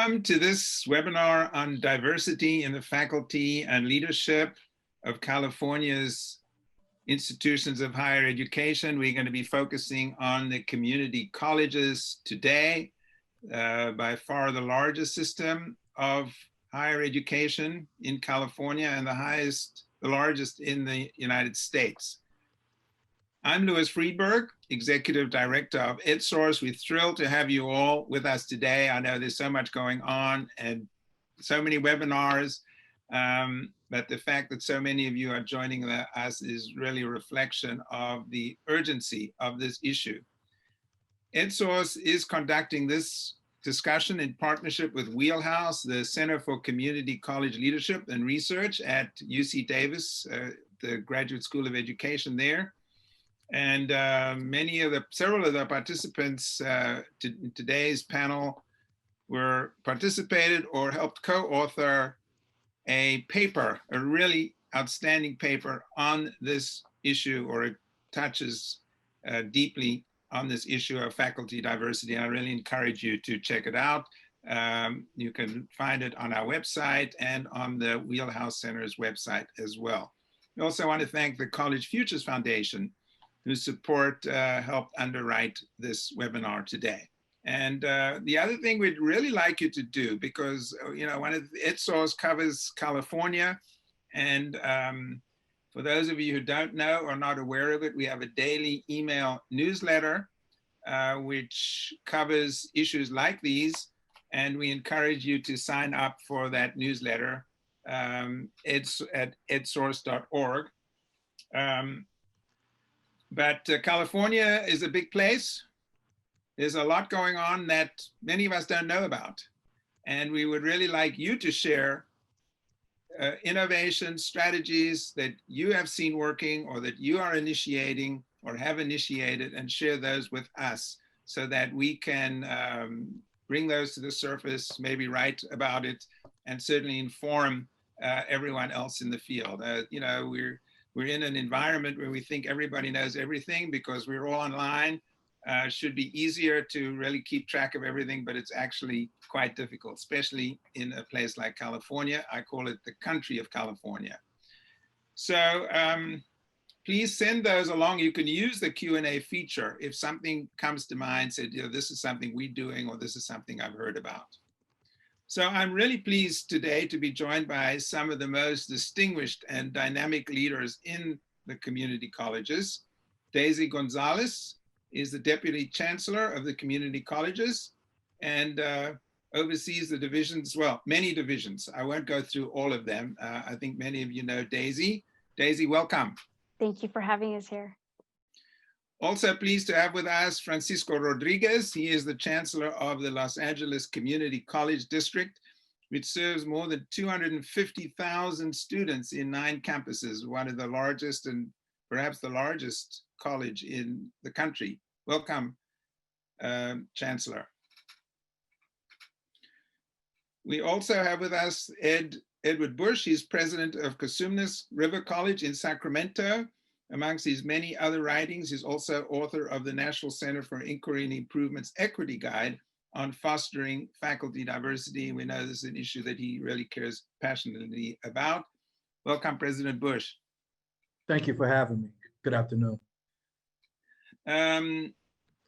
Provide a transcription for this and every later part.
Welcome to this webinar on diversity in the faculty and leadership of California's institutions of higher education. We're going to be focusing on the community colleges today, by far the largest system of higher education in California and the largest in the United States. I'm Louis Friedberg, Executive Director of EdSource. We're thrilled to have you all with us today. I know there's so much going on and so many webinars, but the fact that so many of you are joining us is really a reflection of the urgency of this issue. EdSource is conducting this discussion in partnership with Wheelhouse, the Center for Community College Leadership and Research at UC Davis, the Graduate School of Education there. And several of the participants in today's panel participated or helped co-author a paper, a really outstanding paper on this issue, or it touches deeply on this issue of faculty diversity. I really encourage you to check it out. You can find it on our website and on the Wheelhouse Center's website as well. We also want to thank the College Futures Foundation, whose support helped underwrite this webinar today. And the other thing we'd really like you to do, because one of EdSource covers California, and for those of you who don't know or not aware of it, we have a daily email newsletter which covers issues like these, and we encourage you to sign up for that newsletter. It's at edsource.org. But California is a big place. There's a lot going on that many of us don't know about. And we would really like you to share innovation strategies that you have seen working, or that you are initiating or have initiated, and share those with us so that we can bring those to the surface, maybe write about it, and certainly inform everyone else in the field. We're in an environment where we think everybody knows everything because we're all online. Should be easier to really keep track of everything, but it's actually quite difficult, especially in a place like California. I call it the country of California. So please send those along. You can use the Q&A feature if something comes to mind, said, this is something we're doing, or this is something I've heard about. So I'm really pleased today to be joined by some of the most distinguished and dynamic leaders in the community colleges. Daisy Gonzalez is the Deputy Chancellor of the community colleges and oversees the divisions, well, many divisions. I won't go through all of them. I think many of you know Daisy. Daisy, welcome. Thank you for having us here. Also pleased to have with us Francisco Rodriguez. He is the Chancellor of the Los Angeles Community College District, which serves more than 250,000 students in 9 campuses, one of the largest and perhaps the largest college in the country. Welcome, Chancellor. We also have with us Edward Bush. He's president of Cosumnes River College in Sacramento. Amongst his many other writings, he's also author of the National Center for Inquiry and Improvement's Equity Guide on fostering faculty diversity. We know this is an issue that he really cares passionately about. Welcome, President Bush. Thank you for having me. Good afternoon.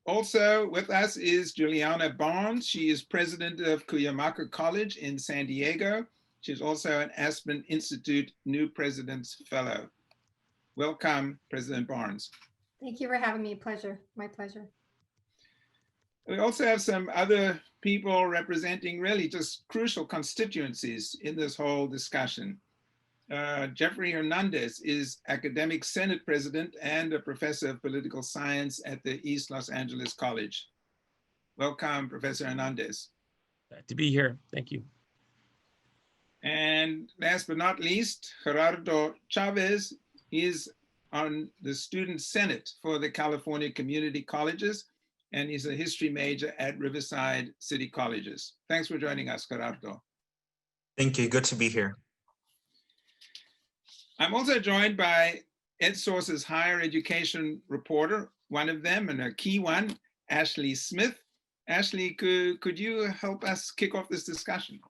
Also with us is Juliana Barnes. She is president of Cuyamaco College in San Diego. She's also an Aspen Institute New President's Fellow. Welcome, President Barnes. Thank you for having me. Pleasure. My pleasure. We also have some other people representing really just crucial constituencies in this whole discussion. Jeffrey Hernandez is Academic Senate President and a Professor of Political Science at the East Los Angeles College. Welcome, Professor Hernandez. Glad to be here. Thank you. And last but not least, Gerardo Chavez. He is on the Student Senate for the California Community Colleges, and he's a history major at Riverside City Colleges. Thanks for joining us, Gerardo. Thank you. Good to be here. I'm also joined by EdSource's higher education reporter, one of them, and a key one, Ashley Smith. Ashley, could you help us kick off this discussion?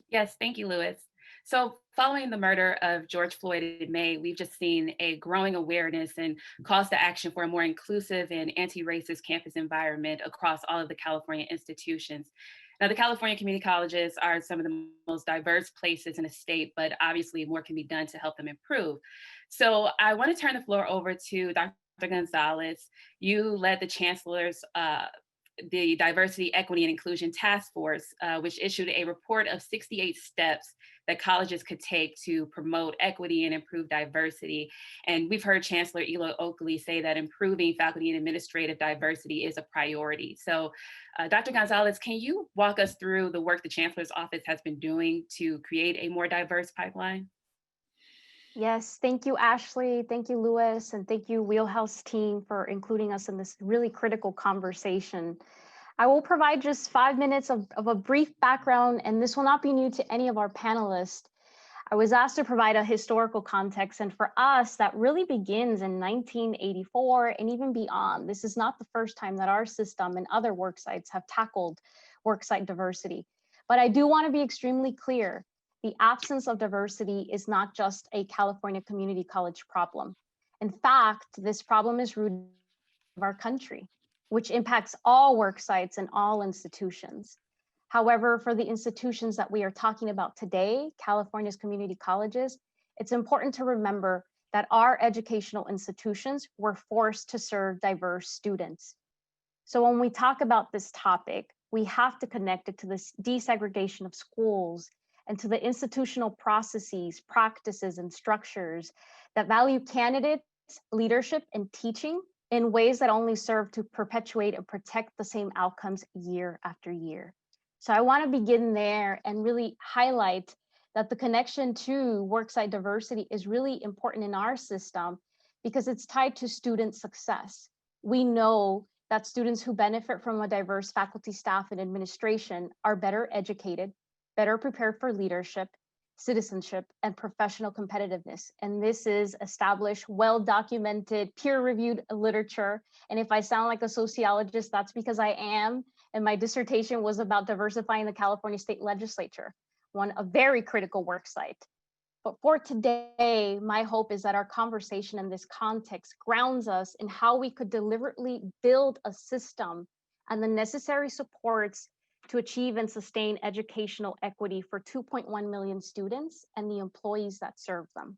Yes, thank you, Louis. So following the murder of George Floyd in May, we've just seen a growing awareness and calls to action for a more inclusive and anti-racist campus environment across all of the California institutions. Now, the California community colleges are some of the most diverse places in the state, but obviously more can be done to help them improve. So I want to turn the floor over to Dr. Gonzalez. You led the chancellor's the Diversity, Equity, and Inclusion Task Force, which issued a report of 68 steps that colleges could take to promote equity and improve diversity. And we've heard Chancellor Elo Oakley say that improving faculty and administrative diversity is a priority. So Dr. Gonzalez, can you walk us through the work the Chancellor's office has been doing to create a more diverse pipeline? Yes, thank you, Ashley. Thank you, Louis, and thank you, Wheelhouse team, for including us in this really critical conversation. I will provide just 5 minutes of a brief background, and this will not be new to any of our panelists. I was asked to provide a historical context, and for us, that really begins in 1984 and even beyond. This is not the first time that our system and other work sites have tackled worksite diversity. But I do want to be extremely clear. The absence of diversity is not just a California community college problem. In fact, this problem is rooted in our country, which impacts all work sites and all institutions. However, for the institutions that we are talking about today, California's community colleges, it's important to remember that our educational institutions were forced to serve diverse students. So when we talk about this topic, we have to connect it to this desegregation of schools and to the institutional processes, practices, and structures that value candidates, leadership, and teaching in ways that only serve to perpetuate and protect the same outcomes year after year. So I want to begin there and really highlight that the connection to worksite diversity is really important in our system because it's tied to student success. We know that students who benefit from a diverse faculty, staff, and administration are better educated, better prepared for leadership, citizenship, and professional competitiveness. And this is established, well-documented, peer-reviewed literature. And if I sound like a sociologist, that's because I am. And my dissertation was about diversifying the California State Legislature, a very critical work site. But for today, my hope is that our conversation in this context grounds us in how we could deliberately build a system and the necessary supports to achieve and sustain educational equity for 2.1 million students and the employees that serve them.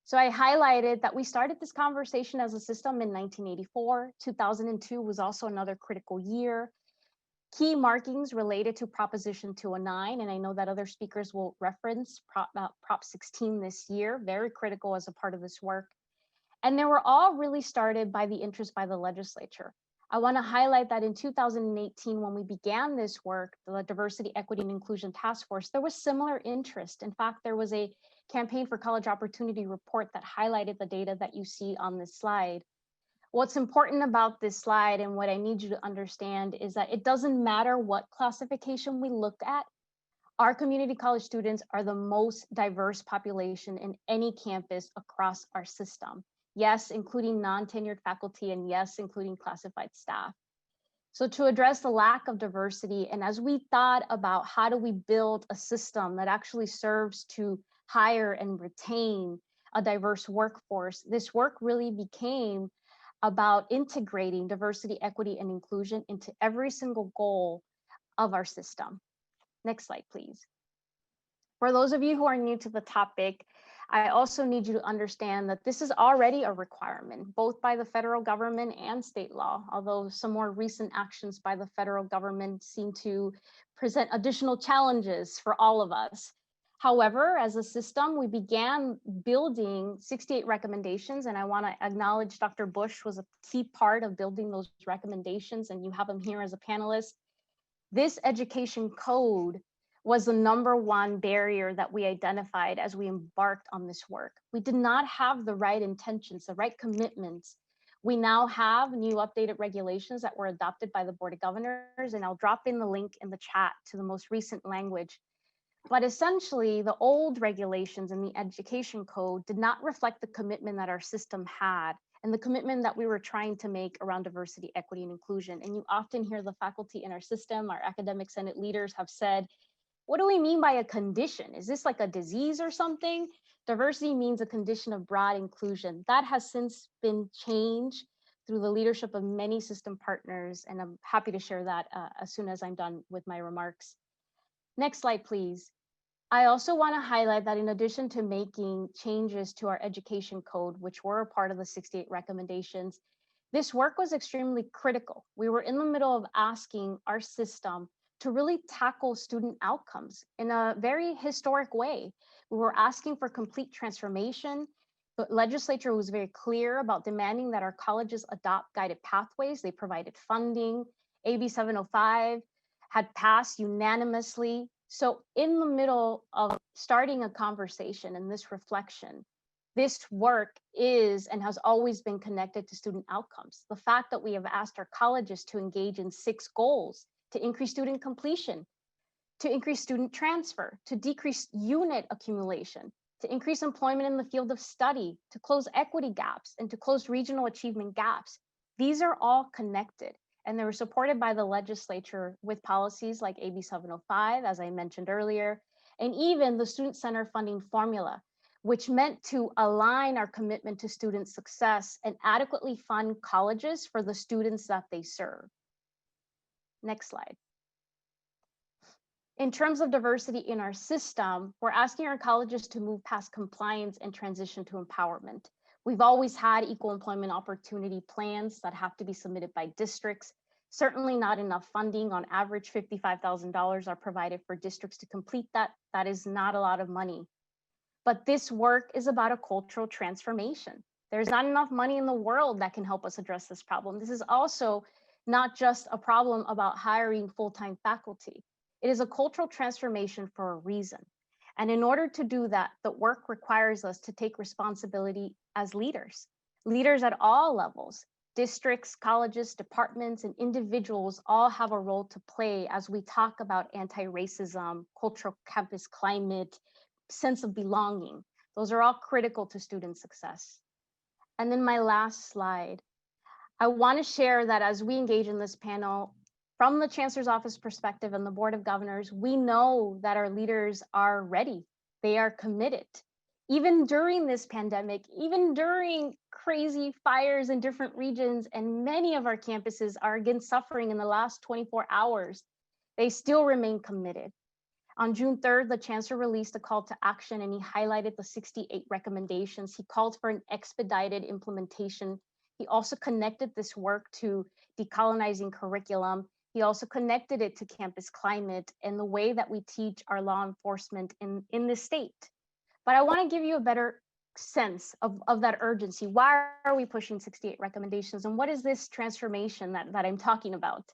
So I highlighted that we started this conversation as a system in 1984. 2002 was also another critical year. Key markings related to Proposition 209, and I know that other speakers will reference Prop 16 this year, very critical as a part of this work. And they were all really started by the interest by the legislature. I want to highlight that in 2018, when we began this work, the Diversity, Equity, and Inclusion Task Force, there was similar interest. In fact, there was a Campaign for College Opportunity report that highlighted the data that you see on this slide. What's important about this slide and what I need you to understand is that it doesn't matter what classification we look at, our community college students are the most diverse population in any campus across our system. Yes, including non-tenured faculty, and yes, including classified staff. So to address the lack of diversity, and as we thought about how do we build a system that actually serves to hire and retain a diverse workforce, this work really became about integrating diversity, equity, and inclusion into every single goal of our system. Next slide, please. For those of you who are new to the topic, I also need you to understand that this is already a requirement, both by the federal government and state law, although some more recent actions by the federal government seem to present additional challenges for all of us. However, as a system, we began building 68 recommendations, and I want to acknowledge Dr. Bush was a key part of building those recommendations, and you have him here as a panelist. This education code was the #1 barrier that we identified as we embarked on this work. We did not have the right intentions, the right commitments. We now have new updated regulations that were adopted by the Board of Governors, and I'll drop in the link in the chat to the most recent language. But essentially, the old regulations in the education code did not reflect the commitment that our system had and the commitment that we were trying to make around diversity, equity, and inclusion. And you often hear the faculty in our system, our academic senate leaders have said, what do we mean by a condition? Is this like a disease or something? Diversity means a condition of broad inclusion. That has since been changed through the leadership of many system partners, and I'm happy to share that as soon as I'm done with my remarks. Next slide, please. I also want to highlight that in addition to making changes to our education code, which were a part of the 68 recommendations, this work was extremely critical. We were in the middle of asking our system to really tackle student outcomes in a very historic way. We were asking for complete transformation. The legislature was very clear about demanding that our colleges adopt guided pathways. They provided funding. AB 705 had passed unanimously. So in the middle of starting a conversation and this reflection, this work is and has always been connected to student outcomes. The fact that we have asked our colleges to engage in 6 goals: to increase student completion, to increase student transfer, to decrease unit accumulation, to increase employment in the field of study, to close equity gaps, and to close regional achievement gaps. These are all connected, and they were supported by the legislature with policies like AB 705, as I mentioned earlier, and even the student center funding formula, which meant to align our commitment to student success and adequately fund colleges for the students that they serve. Next slide. In terms of diversity in our system, we're asking our colleges to move past compliance and transition to empowerment. We've always had equal employment opportunity plans that have to be submitted by districts. Certainly not enough funding. On average, $55,000 are provided for districts to complete that. That is not a lot of money. But this work is about a cultural transformation. There's not enough money in the world that can help us address this problem. This is also not just a problem about hiring full-time faculty. It is a cultural transformation for a reason. And in order to do that, the work requires us to take responsibility as leaders at all levels. Districts, colleges, departments, and individuals all have a role to play as we talk about anti-racism, cultural campus climate, sense of belonging. Those are all critical to student success. And then my last slide. I want to share that as we engage in this panel, from the Chancellor's Office perspective and the Board of Governors, we know that our leaders are ready. They are committed. Even during this pandemic, even during crazy fires in different regions, and many of our campuses are again suffering in the last 24 hours, they still remain committed. On June 3rd, the Chancellor released a call to action and he highlighted the 68 recommendations. He called for an expedited implementation. He also connected this work to decolonizing curriculum. He also connected it to campus climate and the way that we teach our law enforcement in the state. But I want to give you a better sense of that urgency. Why are we pushing 68 recommendations? And what is this transformation that I'm talking about?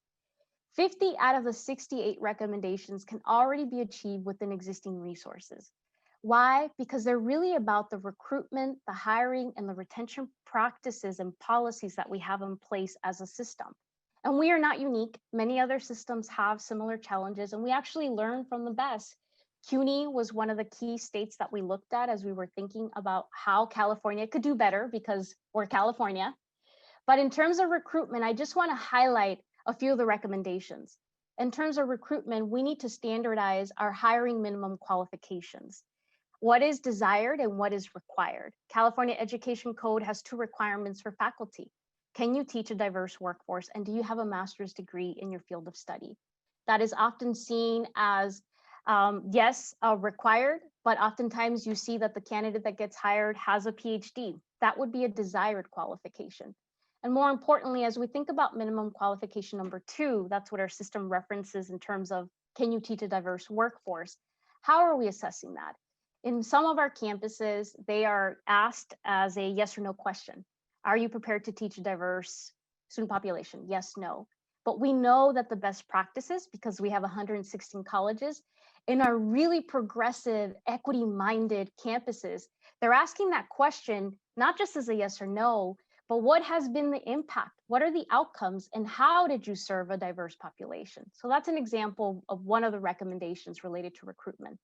50 out of the 68 recommendations can already be achieved within existing resources. Why? Because they're really about the recruitment, the hiring, and the retention practices and policies that we have in place as a system. And we are not unique. Many other systems have similar challenges, and we actually learn from the best. CUNY was one of the key states that we looked at as we were thinking about how California could do better because we're California. But in terms of recruitment, I just want to highlight a few of the recommendations. In terms of recruitment, we need to standardize our hiring minimum qualifications. What is desired and what is required? California Education Code has 2 requirements for faculty. Can you teach a diverse workforce? And do you have a master's degree in your field of study? That is often seen as, yes, required, but oftentimes you see that the candidate that gets hired has a PhD. That would be a desired qualification. And more importantly, as we think about minimum qualification number 2, that's what our system references in terms of, can you teach a diverse workforce? How are we assessing that? In some of our campuses, they are asked as a yes or no question. Are you prepared to teach a diverse student population? Yes, no. But we know that the best practices, because we have 116 colleges, in our really progressive, equity-minded campuses, they're asking that question, not just as a yes or no, but what has been the impact? What are the outcomes? And how did you serve a diverse population? So that's an example of one of the recommendations related to recruitment.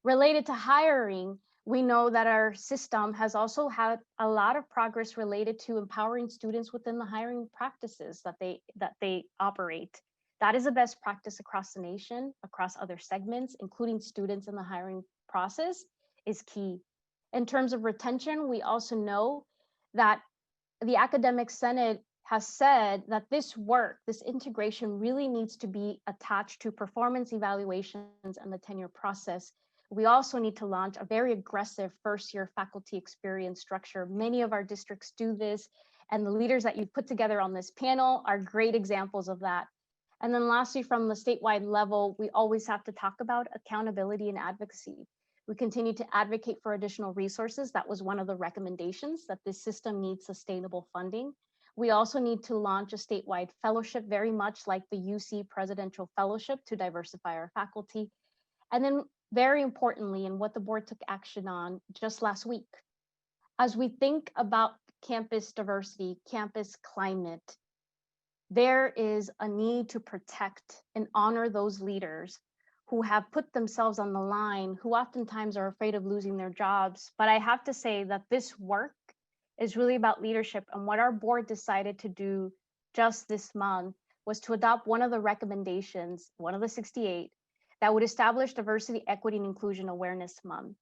Related to hiring, We know that our system has also had a lot of progress related to empowering students within the hiring practices that they operate. That is a best practice across the nation, across other segments, including students in the hiring process, is key. In terms of retention, we also know that the Academic Senate has said that this work, this integration really needs to be attached to performance evaluations and the tenure process. We also need to launch a very aggressive first-year faculty experience structure. Many of our districts do this, and the leaders that you've put together on this panel are great examples of that. And then lastly, from the statewide level, we always have to talk about accountability and advocacy. We continue to advocate for additional resources. That was one of the recommendations, that this system needs sustainable funding. We also need to launch a statewide fellowship, very much like the UC Presidential Fellowship, to diversify our faculty. And then very importantly, and what the board took action on just last week, as we think about campus diversity, campus climate, there is a need to protect and honor those leaders who have put themselves on the line, who oftentimes are afraid of losing their jobs. But I have to say that this work is really about leadership. And what our board decided to do just this month was to adopt one of the recommendations, one of the 68, that would establish Diversity, Equity, and Inclusion Awareness Month.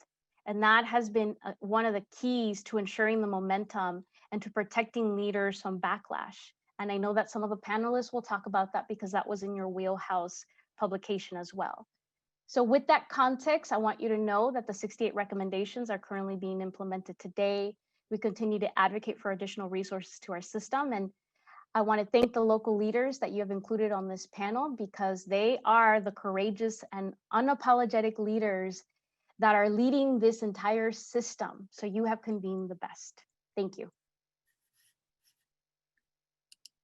And that has been one of the keys to ensuring the momentum and to protecting leaders from backlash. And I know that some of the panelists will talk about that because that was in your wheelhouse publication as well. So with that context, I want you to know that the 68 recommendations are currently being implemented today. We continue to advocate for additional resources to our system. And I want to thank the local leaders that you have included on this panel, because they are the courageous and unapologetic leaders that are leading this entire system. So you have convened the best. Thank you.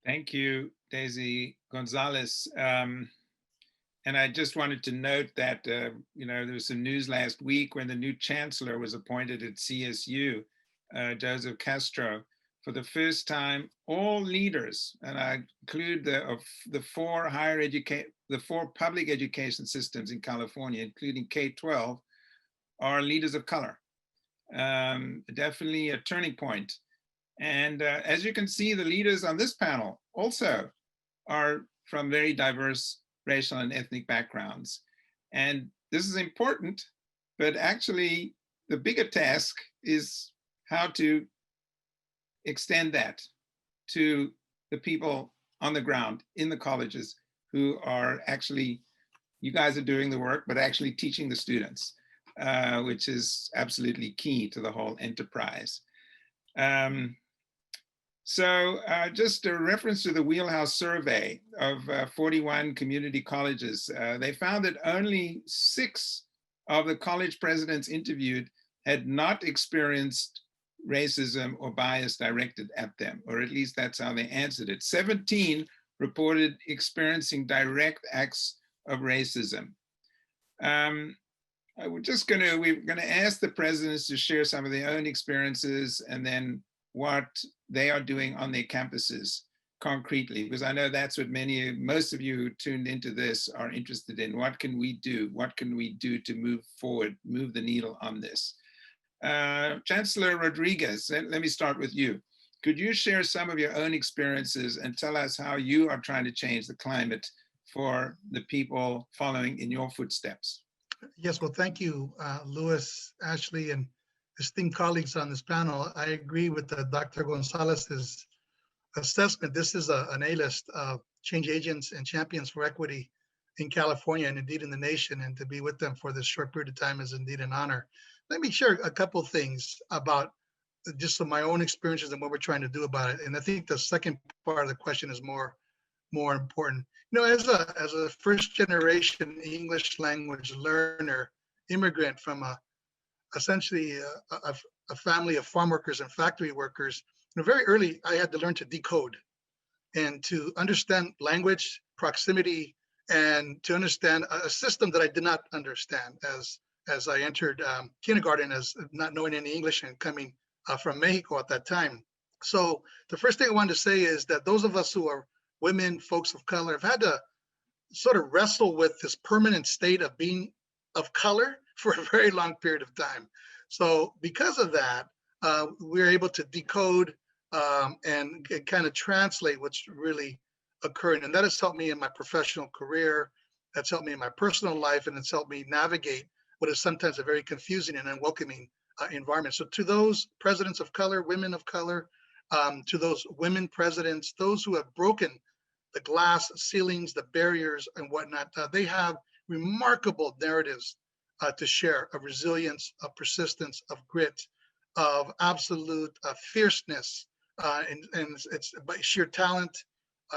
Thank you, Daisy Gonzalez. And I just wanted to note that, there was some news last week when the new chancellor was appointed at CSU, Joseph Castro. For the first time, all leaders, and I include the four public education systems in California, including K-12, are leaders of color. Definitely a turning point. And as you can see, the leaders on this panel also are from very diverse racial and ethnic backgrounds. And this is important, but actually the bigger task is how to extend that to the people on the ground in the colleges who are actually, you guys are doing the work, but actually teaching the students, which is absolutely key to the whole enterprise. So just a reference to the Wheelhouse survey of 41 community colleges, they found that only 6 of the college presidents interviewed had not experienced racism or bias directed at them, or at least that's how they answered it. 17 reported experiencing direct acts of racism. We're gonna ask the presidents to share some of their own experiences and then what they are doing on their campuses concretely, because I know that's what most of you who tuned into this are interested in. What can we do? What can we do to move forward, move the needle on this? Chancellor Rodriguez, let me start with you. Could you share some of your own experiences and tell us how you are trying to change the climate for the people following in your footsteps? Yes, well, thank you, Louis, Ashley, and esteemed colleagues on this panel. I agree with Dr. Gonzalez's assessment. This is an A-list of change agents and champions for equity in California and indeed in the nation, and to be with them for this short period of time is indeed an honor. Let me share a couple things about just some of my own experiences and what we're trying to do about it. And I think the second part of the question is more important. As a first generation English language learner, immigrant from essentially a family of farm workers and factory workers, very early I had to learn to decode and to understand language, proximity, and to understand a system that I did not understand as I entered kindergarten, as not knowing any English and coming from Mexico at that time. So the first thing I wanted to say is that those of us who are women, folks of color, have had to sort of wrestle with this permanent state of being of color for a very long period of time. So because of that, we're able to decode and kind of translate what's really occurring. And that has helped me in my professional career. That's helped me in my personal life, and it's helped me navigate what is sometimes a very confusing and unwelcoming environment. So to those presidents of color, women of color, to those women presidents, those who have broken the glass ceilings, the barriers and whatnot, they have remarkable narratives to share of resilience, of persistence, of grit, of absolute fierceness, and it's by sheer talent,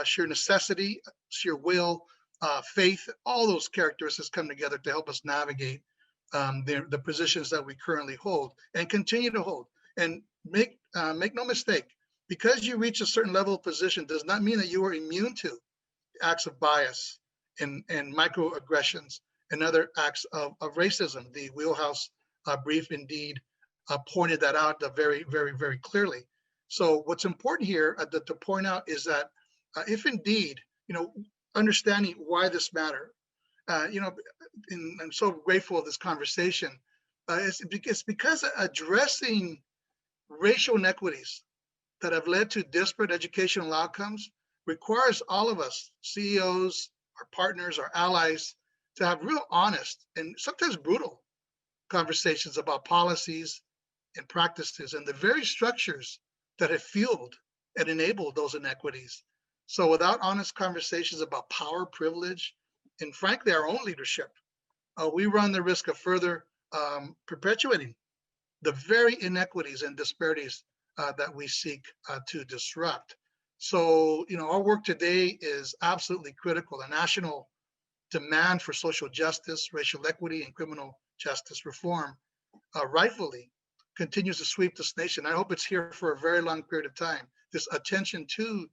sheer necessity, sheer will, faith. All those characteristics come together to help us navigate the positions that we currently hold and continue to hold. And make no mistake, because you reach a certain level of position does not mean that you are immune to acts of bias and microaggressions and other acts of racism. The wheelhouse brief indeed pointed that out very, very, very clearly. So what's important here to point out is that if indeed, understanding why this matter, and I'm so grateful of this conversation, it's because addressing racial inequities that have led to disparate educational outcomes requires all of us, CEOs, our partners, our allies, to have real honest and sometimes brutal conversations about policies and practices and the very structures that have fueled and enabled those inequities. So without honest conversations about power, privilege, and frankly, our own leadership, we run the risk of further perpetuating the very inequities and disparities that we seek to disrupt. So, our work today is absolutely critical. The national demand for social justice, racial equity, and criminal justice reform rightfully continues to sweep this nation. I hope it's here for a very long period of time. This attention to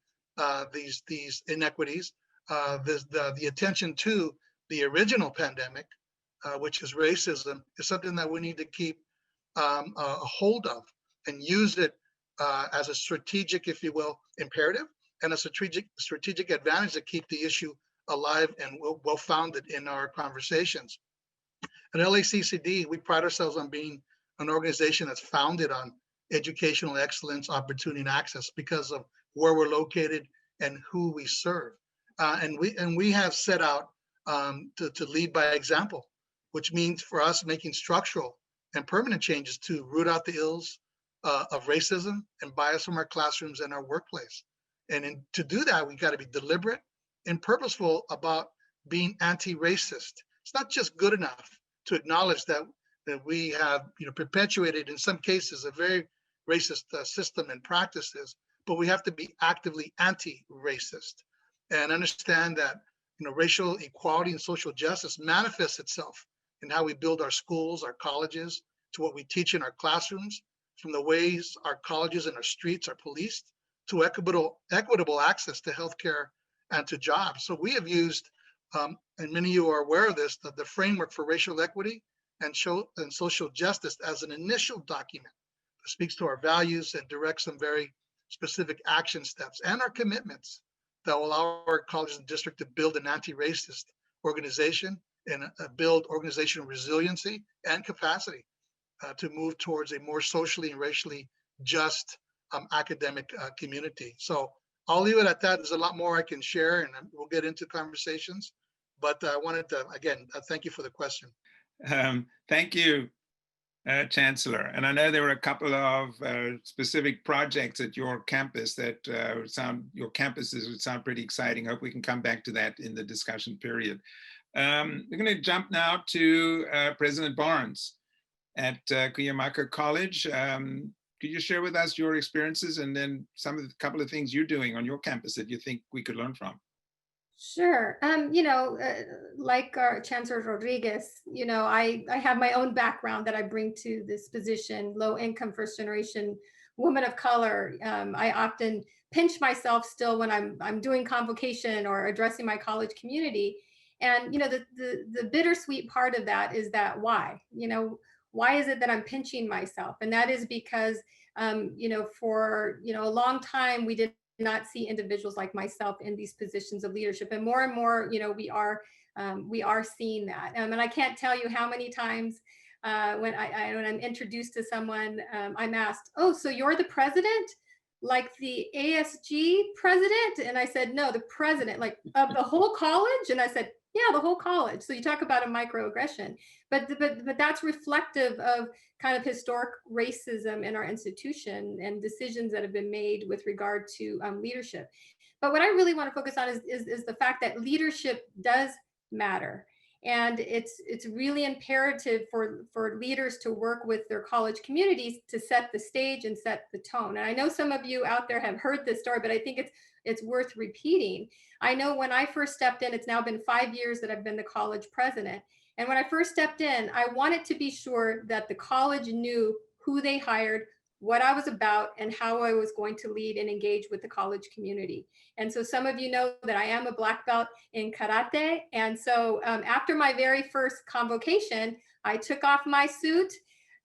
these inequities, the attention to the original pandemic, which is racism, is something that we need to keep a hold of and use it as a strategic, if you will, imperative and a strategic advantage to keep the issue alive and well-founded in our conversations. At LACCD, we pride ourselves on being an organization that's founded on educational excellence, opportunity, and access because of where we're located and who we serve. And we have set out to lead by example, which means for us making structural and permanent changes to root out the ills of racism and bias from our classrooms and our workplace. And to do that, we got to be deliberate and purposeful about being anti-racist. It's not just good enough to acknowledge that we have perpetuated in some cases a very racist system and practices, but we have to be actively anti-racist and understand that racial equality and social justice manifests itself in how we build our schools, our colleges, to what we teach in our classrooms, from the ways our colleges and our streets are policed, to equitable access to healthcare and to jobs. So we have used, and many of you are aware of this, the framework for racial equity and social justice as an initial document that speaks to our values and directs some very specific action steps and our commitments that will allow our colleges and district to build an anti-racist organization and build organizational resiliency and capacity to move towards a more socially and racially just academic community. So I'll leave it at that. There's a lot more I can share, and we'll get into conversations. But I wanted to, again, thank you for the question. Thank you, Chancellor. And I know there were a couple of specific projects at your campus that your campuses would sound pretty exciting. Hope we can come back to that in the discussion period. We're going to jump now to President Barnes at Cuyamaco College. Could you share with us your experiences and then couple of things you're doing on your campus that you think we could learn from? Sure. Like our Chancellor Rodriguez, I have my own background that I bring to this position, low income, first generation woman of color. I often pinch myself still when I'm doing convocation or addressing my college community. And, the bittersweet part of that is that why is it that I'm pinching myself? And that is because, for, a long time, we did not see individuals like myself in these positions of leadership. And more, we are seeing that. And I can't tell you how many times when when I'm introduced to someone, I'm asked, "Oh, so you're the president, like the ASG president?" And I said, "No, the president, like of the whole college." And I said, "Yeah, the whole college." So you talk about a microaggression, but that's reflective of kind of historic racism in our institution and decisions that have been made with regard to leadership. But what I really want to focus on is the fact that leadership does matter. And it's really imperative for leaders to work with their college communities to set the stage and set the tone. And I know some of you out there have heard this story, but I think it's worth repeating. I know when I first stepped in, it's now been 5 years that I've been the college president. And when I first stepped in, I wanted to be sure that the college knew who they hired, what I was about, and how I was going to lead and engage with the college community. And so some of you know that I am a black belt in karate. And so after my very first convocation, I took off my suit,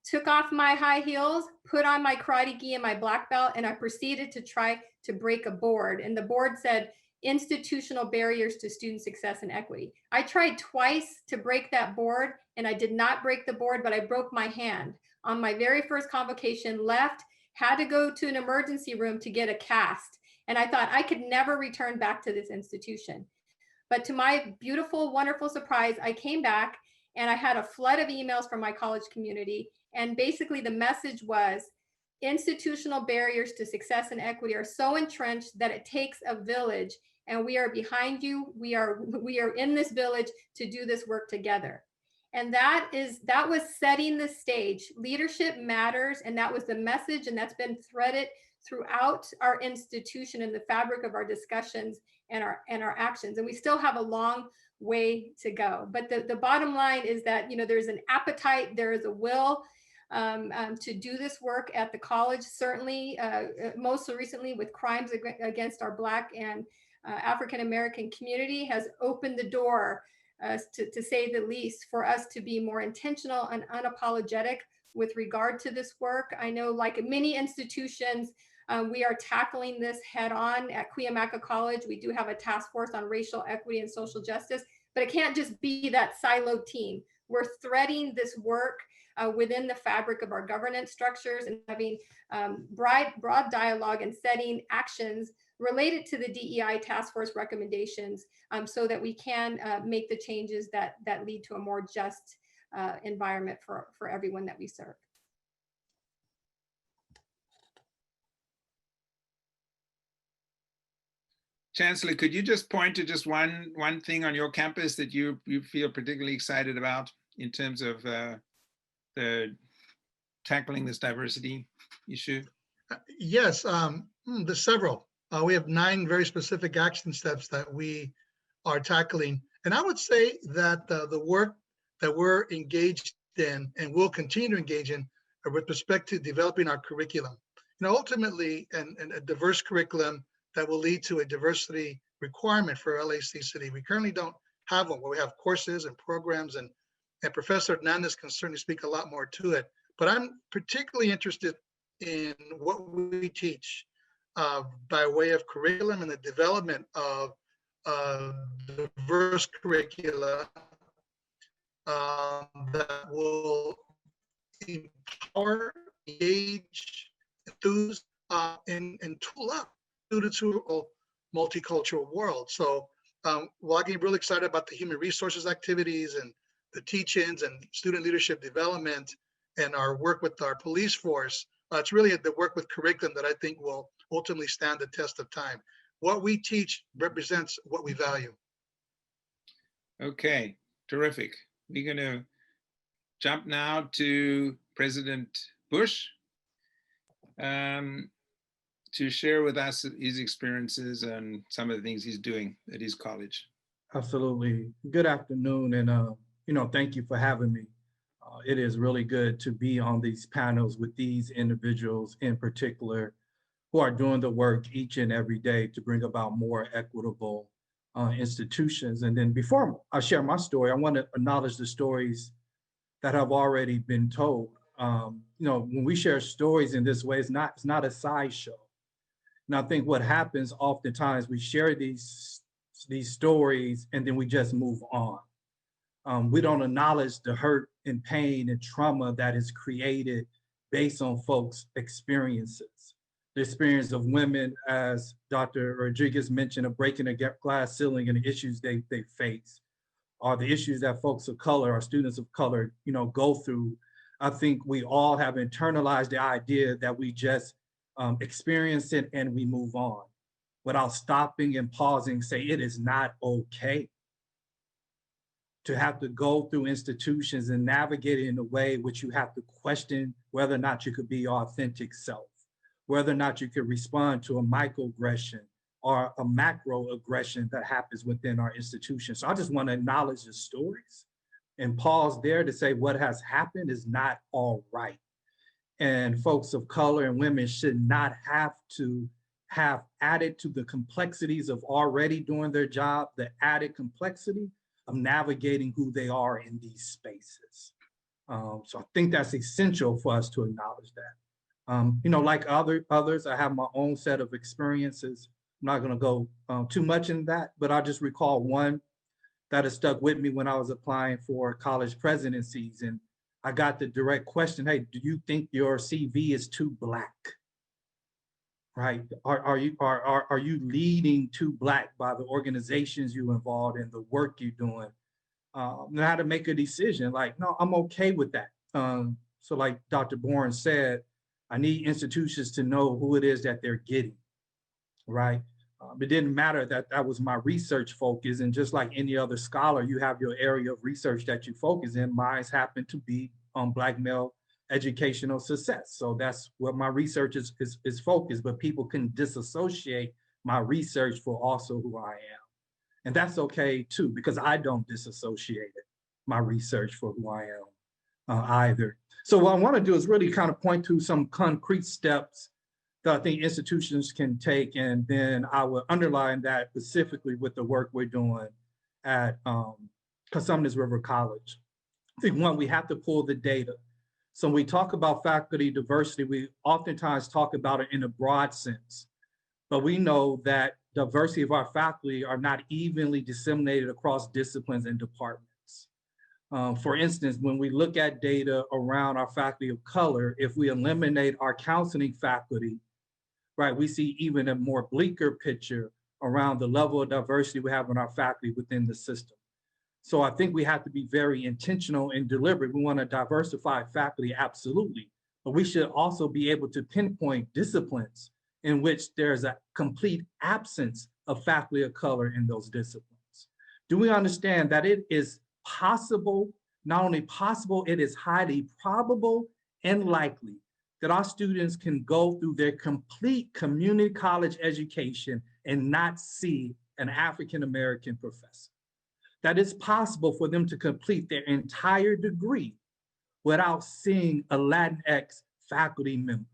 took off my high heels, put on my karate gi and my black belt, and I proceeded to try to break a board. And the board said, "Institutional barriers to student success and equity." I tried twice to break that board and I did not break the board, but I broke my hand on my very first convocation, left, had to go to an emergency room to get a cast. And I thought I could never return back to this institution. But to my beautiful, wonderful surprise, I came back and I had a flood of emails from my college community. And basically the message was, institutional barriers to success and equity are so entrenched that it takes a village, and we are behind you. We are in this village to do this work together. And that was setting the stage. Leadership matters, and that was the message, and that's been threaded throughout our institution and the fabric of our discussions and our actions. And we still have a long way to go. But the bottom line is that, you know, there's an appetite, there is a will to do this work at the college. Certainly, most recently with crimes against our Black and African American community has opened the door, to say the least, for us to be more intentional and unapologetic with regard to this work. I know, like many institutions, we are tackling this head on at Cuyamaco College. We do have a task force on racial equity and social justice, but it can't just be that siloed team. We're threading this work within the fabric of our governance structures and having broad dialogue and setting actions related to the DEI task force recommendations, so that we can make the changes that lead to a more just environment for everyone that we serve. Chancellor, could you just point to just one thing on your campus that you feel particularly excited about in terms of the tackling this diversity issue? Yes, there's several. We have 9 very specific action steps that we are tackling. And I would say that the work that we're engaged in and will continue to engage in with respect to developing our curriculum, you know, ultimately, and a diverse curriculum that will lead to a diversity requirement for LAC City. We currently don't have one, where we have courses and programs, and Professor Hernandez can certainly speak a lot more to it. But I'm particularly interested in what we teach by way of curriculum and the development of diverse curricula that will empower, engage, enthuse, and tool up students who are multicultural world. So while I get really excited about the human resources activities and the teach-ins and student leadership development and our work with our police force, it's really the work with curriculum that I think will ultimately stand the test of time. What we teach represents what we value. Okay, terrific. We're going to jump now to President Bush to share with us his experiences and some of the things he's doing at his college. Absolutely. Good afternoon, and thank you for having me. It is really good to be on these panels with these individuals in particular who are doing the work each and every day to bring about more equitable institutions. And then before I share my story, I want to acknowledge the stories that have already been told. When we share stories in this way, it's not a sideshow. And I think what happens oftentimes, we share these stories and then we just move on. We don't acknowledge the hurt and pain and trauma that is created based on folks' experiences. The experience of women, as Dr. Rodriguez mentioned, of breaking a glass ceiling and the issues they face, or the issues that folks of color or students of color, go through. I think we all have internalized the idea that we just experience it and we move on without stopping and pausing, say it is not okay to have to go through institutions and navigate it in a way which you have to question whether or not you could be your authentic self, whether or not you could respond to a microaggression or a macroaggression that happens within our institution. So I just want to acknowledge the stories and pause there to say what has happened is not all right. And folks of color and women should not have to have added to the complexities of already doing their job, the added complexity of navigating who they are in these spaces. So I think that's essential for us to acknowledge that. Like others, I have my own set of experiences. I'm not gonna go too much in that, but I'll just recall one that has stuck with me when I was applying for college presidencies. And I got the direct question, hey, do you think your CV is too Black? Right? Are you leading too Black by the organizations you involved in, the work you're doing? And how to make a decision, like, no, I'm okay with that. So like Dr. Bourne said, I need institutions to know who it is that they're getting, right? It didn't matter that that was my research focus. And just like any other scholar, you have your area of research that you focus in. Mine happened to be on Black male educational success. So that's what my research is focused, but people can disassociate my research for also who I am. And that's okay too, because I don't disassociate my research for who I am either. So what I want to do is really kind of point to some concrete steps that I think institutions can take, and then I will underline that specifically with the work we're doing at Cosumnes River College. I think one, we have to pull the data. So when we talk about faculty diversity, we oftentimes talk about it in a broad sense, but we know that diversity of our faculty are not evenly disseminated across disciplines and departments. For instance, when we look at data around our faculty of color, if we eliminate our counseling faculty, right, we see even a more bleaker picture around the level of diversity we have in our faculty within the system. So I think we have to be very intentional and deliberate. We want to diversify faculty, absolutely, but we should also be able to pinpoint disciplines in which there's a complete absence of faculty of color in those disciplines. Do we understand that it is possible, not only possible, it is highly probable and likely that our students can go through their complete community college education and not see an African-American professor? That it's possible for them to complete their entire degree without seeing a Latinx faculty member.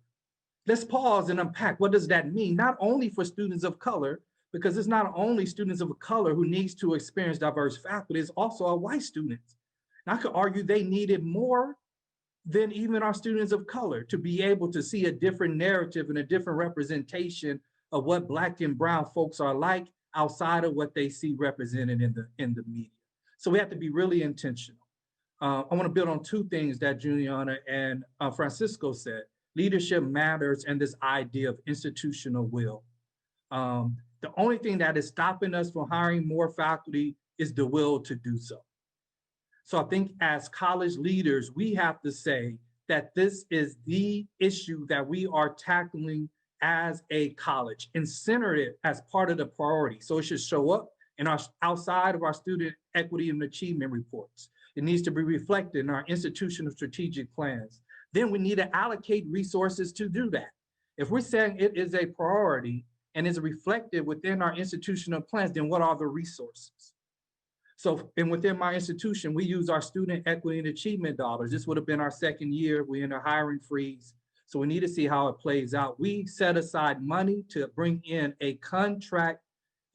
Let's pause and unpack. What does that mean? Not only for students of color, because it's not only students of color who needs to experience diverse faculty, it's also our white students. And I could argue they need it more than even our students of color to be able to see a different narrative and a different representation of what Black and brown folks are like outside of what they see represented in the media. So we have to be really intentional. I want to build on two things that Juliana and Francisco said. Leadership matters and this idea of institutional will. The only thing that is stopping us from hiring more faculty is the will to do so. So I think as college leaders, we have to say that this is the issue that we are tackling as a college and center it as part of the priority. So it should show up in our outside of our student equity and achievement reports. It needs to be reflected in our institutional strategic plans. Then we need to allocate resources to do that. If we're saying it is a priority and is reflected within our institutional plans, then what are the resources? So, and within my institution, we use our student equity and achievement dollars. This would have been our second year. We're in a hiring freeze. So we need to see how it plays out. We set aside money to bring in a contract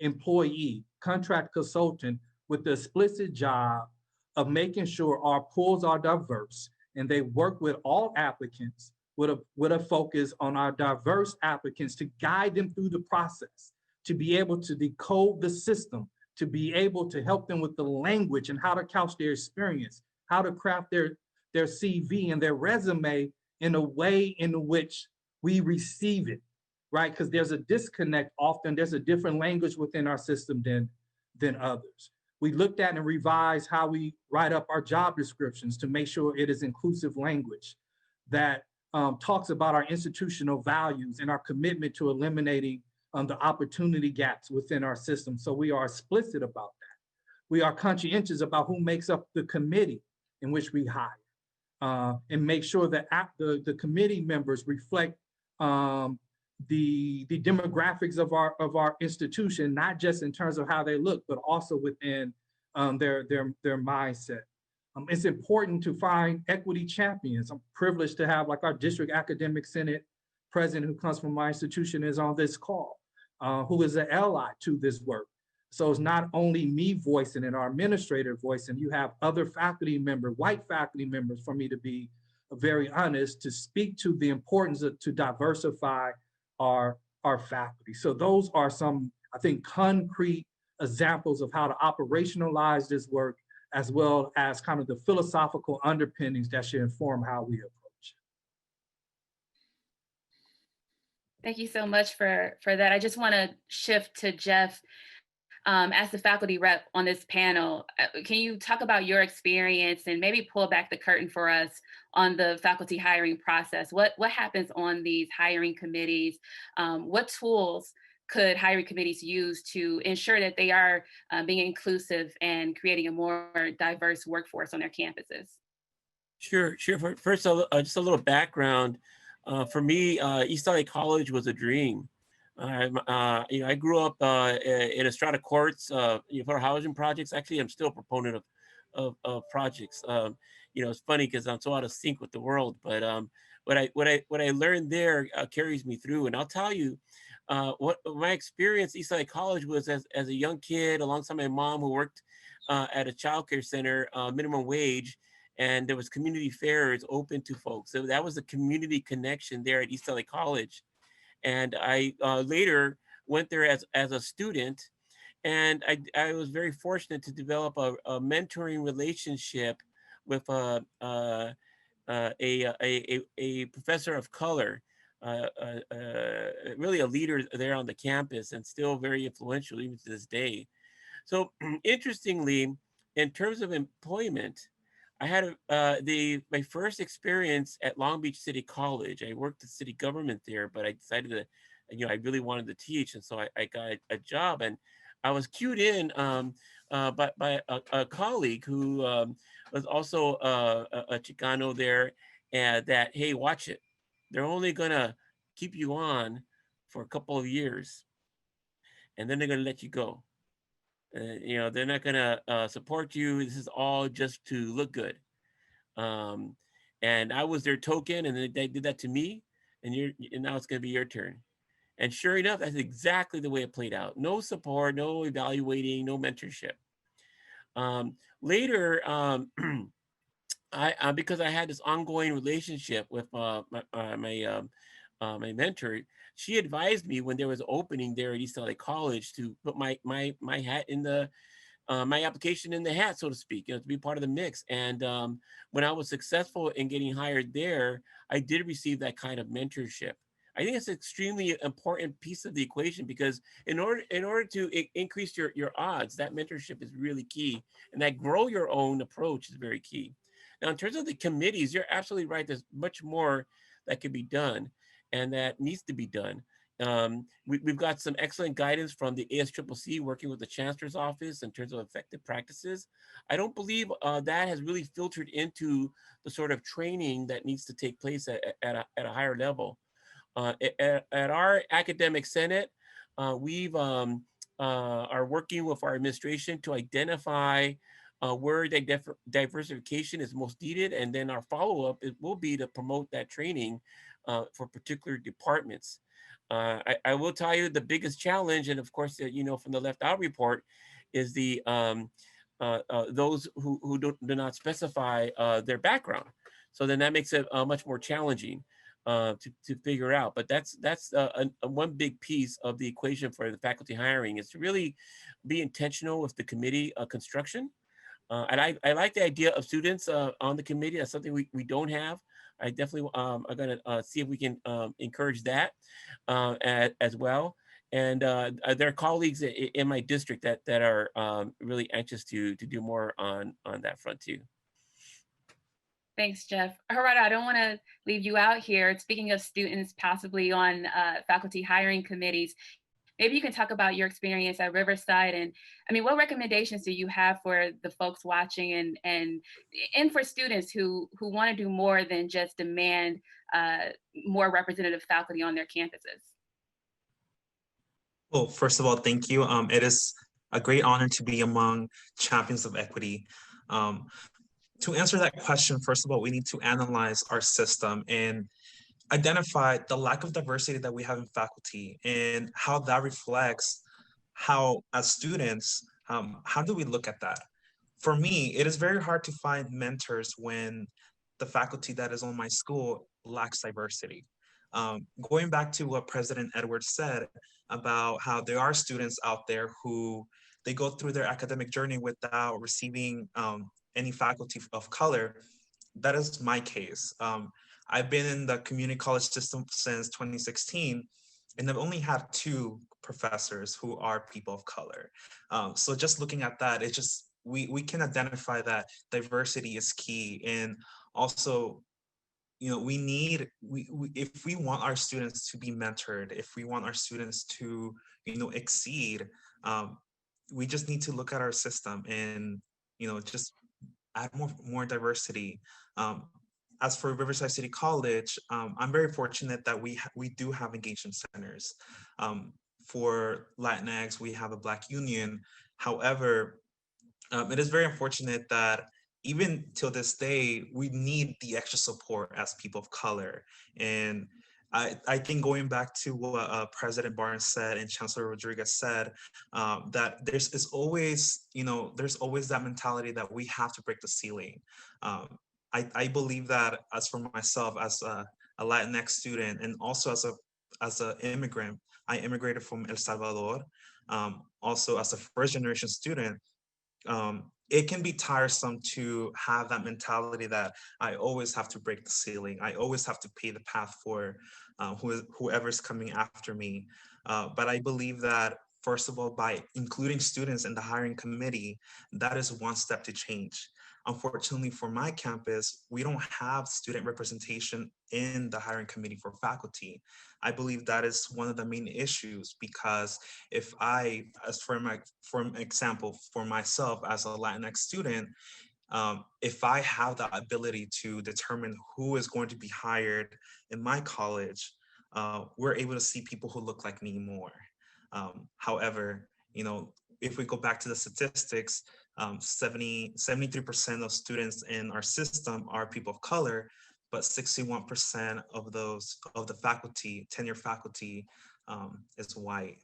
employee, contract consultant with the explicit job of making sure our pools are diverse, and they work with all applicants with a focus on our diverse applicants to guide them through the process, to be able to decode the system, to be able to help them with the language and how to couch their experience, how to craft their CV and their resume in a way in which we receive it, right? Because there's a disconnect often. There's a different language within our system than others. We looked at and revised how we write up our job descriptions to make sure it is inclusive language that talks about our institutional values and our commitment to eliminating the opportunity gaps within our system. So we are explicit about that. We are conscientious about who makes up the committee in which we hire, and make sure that the committee members reflect the demographics of our institution, not just in terms of how they look, but also within their mindset. It's important to find equity champions. I'm privileged to have, like, our district academic senate president who comes from my institution is on this call, who is an ally to this work. So it's not only me voicing and our administrator voicing, you have other faculty members, white faculty members, for me to be very honest, to speak to the importance to diversify our faculty. So those are some, I think, concrete examples of how to operationalize this work, as well as kind of the philosophical underpinnings that should inform how we approach. Thank you so much for that. I just want to shift to Jeff. As the faculty rep on this panel, can you talk about your experience and maybe pull back the curtain for us on the faculty hiring process? What happens on these hiring committees? What tools could hiring committees use to ensure that they are being inclusive and creating a more diverse workforce on their campuses? Sure. First, just a little background. For me, East LA College was a dream. I grew up in Estrada Courts for housing projects. Actually, I'm still a proponent of projects. It's funny because I'm so out of sync with the world, but what I learned there carries me through. And I'll tell you, what my experience at East LA College was as a young kid, alongside my mom, who worked at a childcare center, minimum wage, and there was community fairs open to folks. So that was a community connection there at East LA College. And I later went there as a student, and I was very fortunate to develop a mentoring relationship with a professor of color, really a leader there on the campus, and still very influential even to this day. So interestingly, in terms of employment, I had my first experience at Long Beach City College. I worked in city government there, but I decided that, I really wanted to teach. And so I got a job, and I was cued in by a colleague who was also a Chicano there, and that, hey, watch it. They're only gonna keep you on for a couple of years, and then they're gonna let you go. They're not gonna support you. This is all just to look good. And I was their token, and they did that to me, and now it's gonna be your turn. And sure enough, that's exactly the way it played out. No support, no evaluating, no mentorship. Later, I because I had this ongoing relationship with my mentor, she advised me when there was an opening there at East LA College to put my hat in the my application in the hat, so to speak, to be part of the mix. And when I was successful in getting hired there, I did receive that kind of mentorship. I think it's an extremely important piece of the equation, because in order to increase your odds, that mentorship is really key, and that grow your own approach is very key. Now, in terms of the committees, you're absolutely right. There's much more that can be done and that needs to be done. We've got some excellent guidance from the ASCCC working with the Chancellor's Office in terms of effective practices. I don't believe that has really filtered into the sort of training that needs to take place at a higher level. At our academic senate, we've are working with our administration to identify where diversification is most needed, and then our follow-up will be to promote that training for particular departments. I will tell you the biggest challenge, and of course, from the Left Out report, is the those who do not specify their background. So then that makes it much more challenging to figure out. But that's one big piece of the equation for the faculty hiring, is to really be intentional with the committee construction. I like the idea of students on the committee. That's something we don't have. I definitely am going to see if we can encourage that as well. And there are colleagues in my district that are really anxious to do more on that front too. Thanks, Jeff. Gerardo, I don't want to leave you out here. Speaking of students possibly on faculty hiring committees, maybe you can talk about your experience at Riverside, and I mean, what recommendations do you have for the folks watching and for students who want to do more than just demand more representative faculty on their campuses? Well, first of all, thank you. It is a great honor to be among champions of equity. To answer that question, first of all, we need to analyze our system and identify the lack of diversity that we have in faculty and how that reflects how, as students, how do we look at that? For me, it is very hard to find mentors when the faculty that is on my school lacks diversity. Going back to what President Edwards said about how there are students out there who they go through their academic journey without receiving any faculty of color, that is my case. I've been in the community college system since 2016, and I've only had 2 professors who are people of color. So just looking at that, it's just, we can identify that diversity is key. And also, you know, if we want our students to be mentored, if we want our students to, you know, exceed, we just need to look at our system and, you know, just add more diversity. As for Riverside City College, I'm very fortunate that we do have engagement centers. For Latinx, we have a Black Union. However, it is very unfortunate that even till this day, we need the extra support as people of color. And I think going back to what President Barnes said and Chancellor Rodriguez said, that there's always, you know, there's always that mentality that we have to break the ceiling. I believe that, as for myself, as a Latinx student, and also as an immigrant, I immigrated from El Salvador. Also as a first generation student, it can be tiresome to have that mentality that I always have to break the ceiling. I always have to pay the path for whoever's coming after me. But I believe that, first of all, by including students in the hiring committee, that is one step to change. Unfortunately, for my campus, we don't have student representation in the hiring committee for faculty. I believe that is one of the main issues, because if I, as for example, for myself as a Latinx student, if I have the ability to determine who is going to be hired in my college, we're able to see people who look like me more. However, you know, if we go back to the statistics, 73% of students in our system are people of color, but 61% of the faculty, tenure faculty, is white.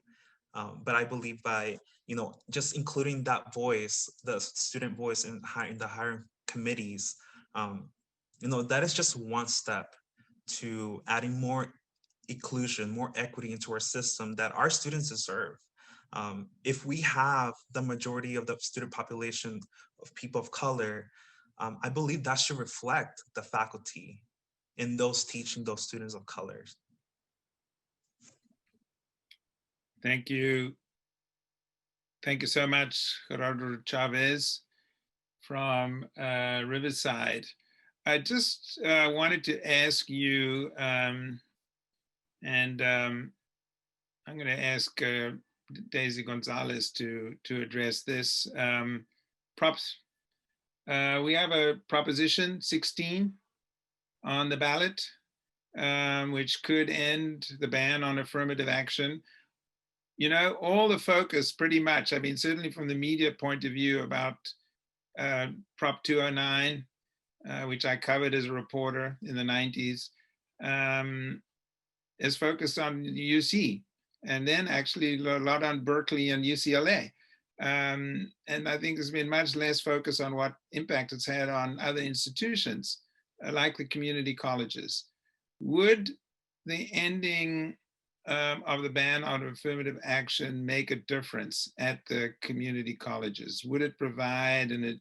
But I believe by, you know, just including that voice, the student voice in the hiring committees, you know, that is just one step to adding more inclusion, more equity into our system that our students deserve. If we have the majority of the student population of people of color, I believe that should reflect the faculty in those teaching those students of colors. Thank you. Thank you so much, Gerardo Chavez from Riverside. I just wanted to ask you, and I'm going to ask Daisy Gonzalez to address this. We have a Proposition 16 on the ballot, which could end the ban on affirmative action. You know, all the focus pretty much, I mean, certainly from the media point of view about Prop 209, which I covered as a reporter in the 90s, is focused on UC, and then actually a lot on Berkeley and UCLA. And I think there's been much less focus on what impact it's had on other institutions, like the community colleges. Would the ending of the ban on affirmative action make a difference at the community colleges? Would it provide an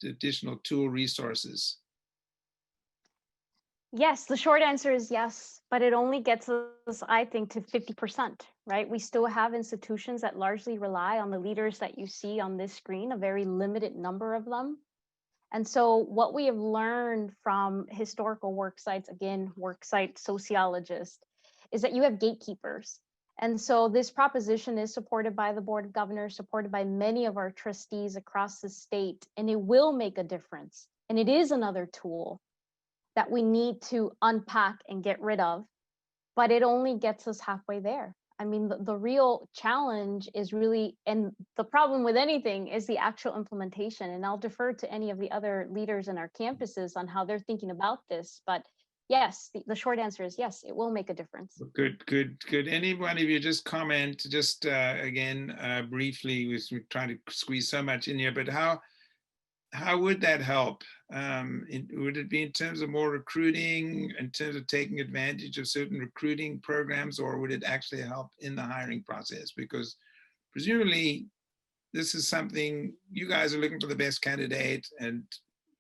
additional tool resources? Yes, the short answer is yes, but it only gets us, I think, to 50%, right? We still have institutions that largely rely on the leaders that you see on this screen, a very limited number of them. And so what we have learned from historical work sites, again, work site sociologists, is that you have gatekeepers. And so this proposition is supported by the Board of Governors, supported by many of our trustees across the state, and it will make a difference. And it is another tool that we need to unpack and get rid of, but it only gets us halfway there. I mean, the real challenge is really, and the problem with anything is the actual implementation. And I'll defer to any of the other leaders in our campuses on how they're thinking about this. But yes, the short answer is yes, it will make a difference. Good. Could anyone of you just comment, just again, briefly, we're trying to squeeze so much in here, but how would that help? Would it be in terms of more recruiting, in terms of taking advantage of certain recruiting programs, or would it actually help in the hiring process? Because presumably this is something you guys are looking for the best candidate, and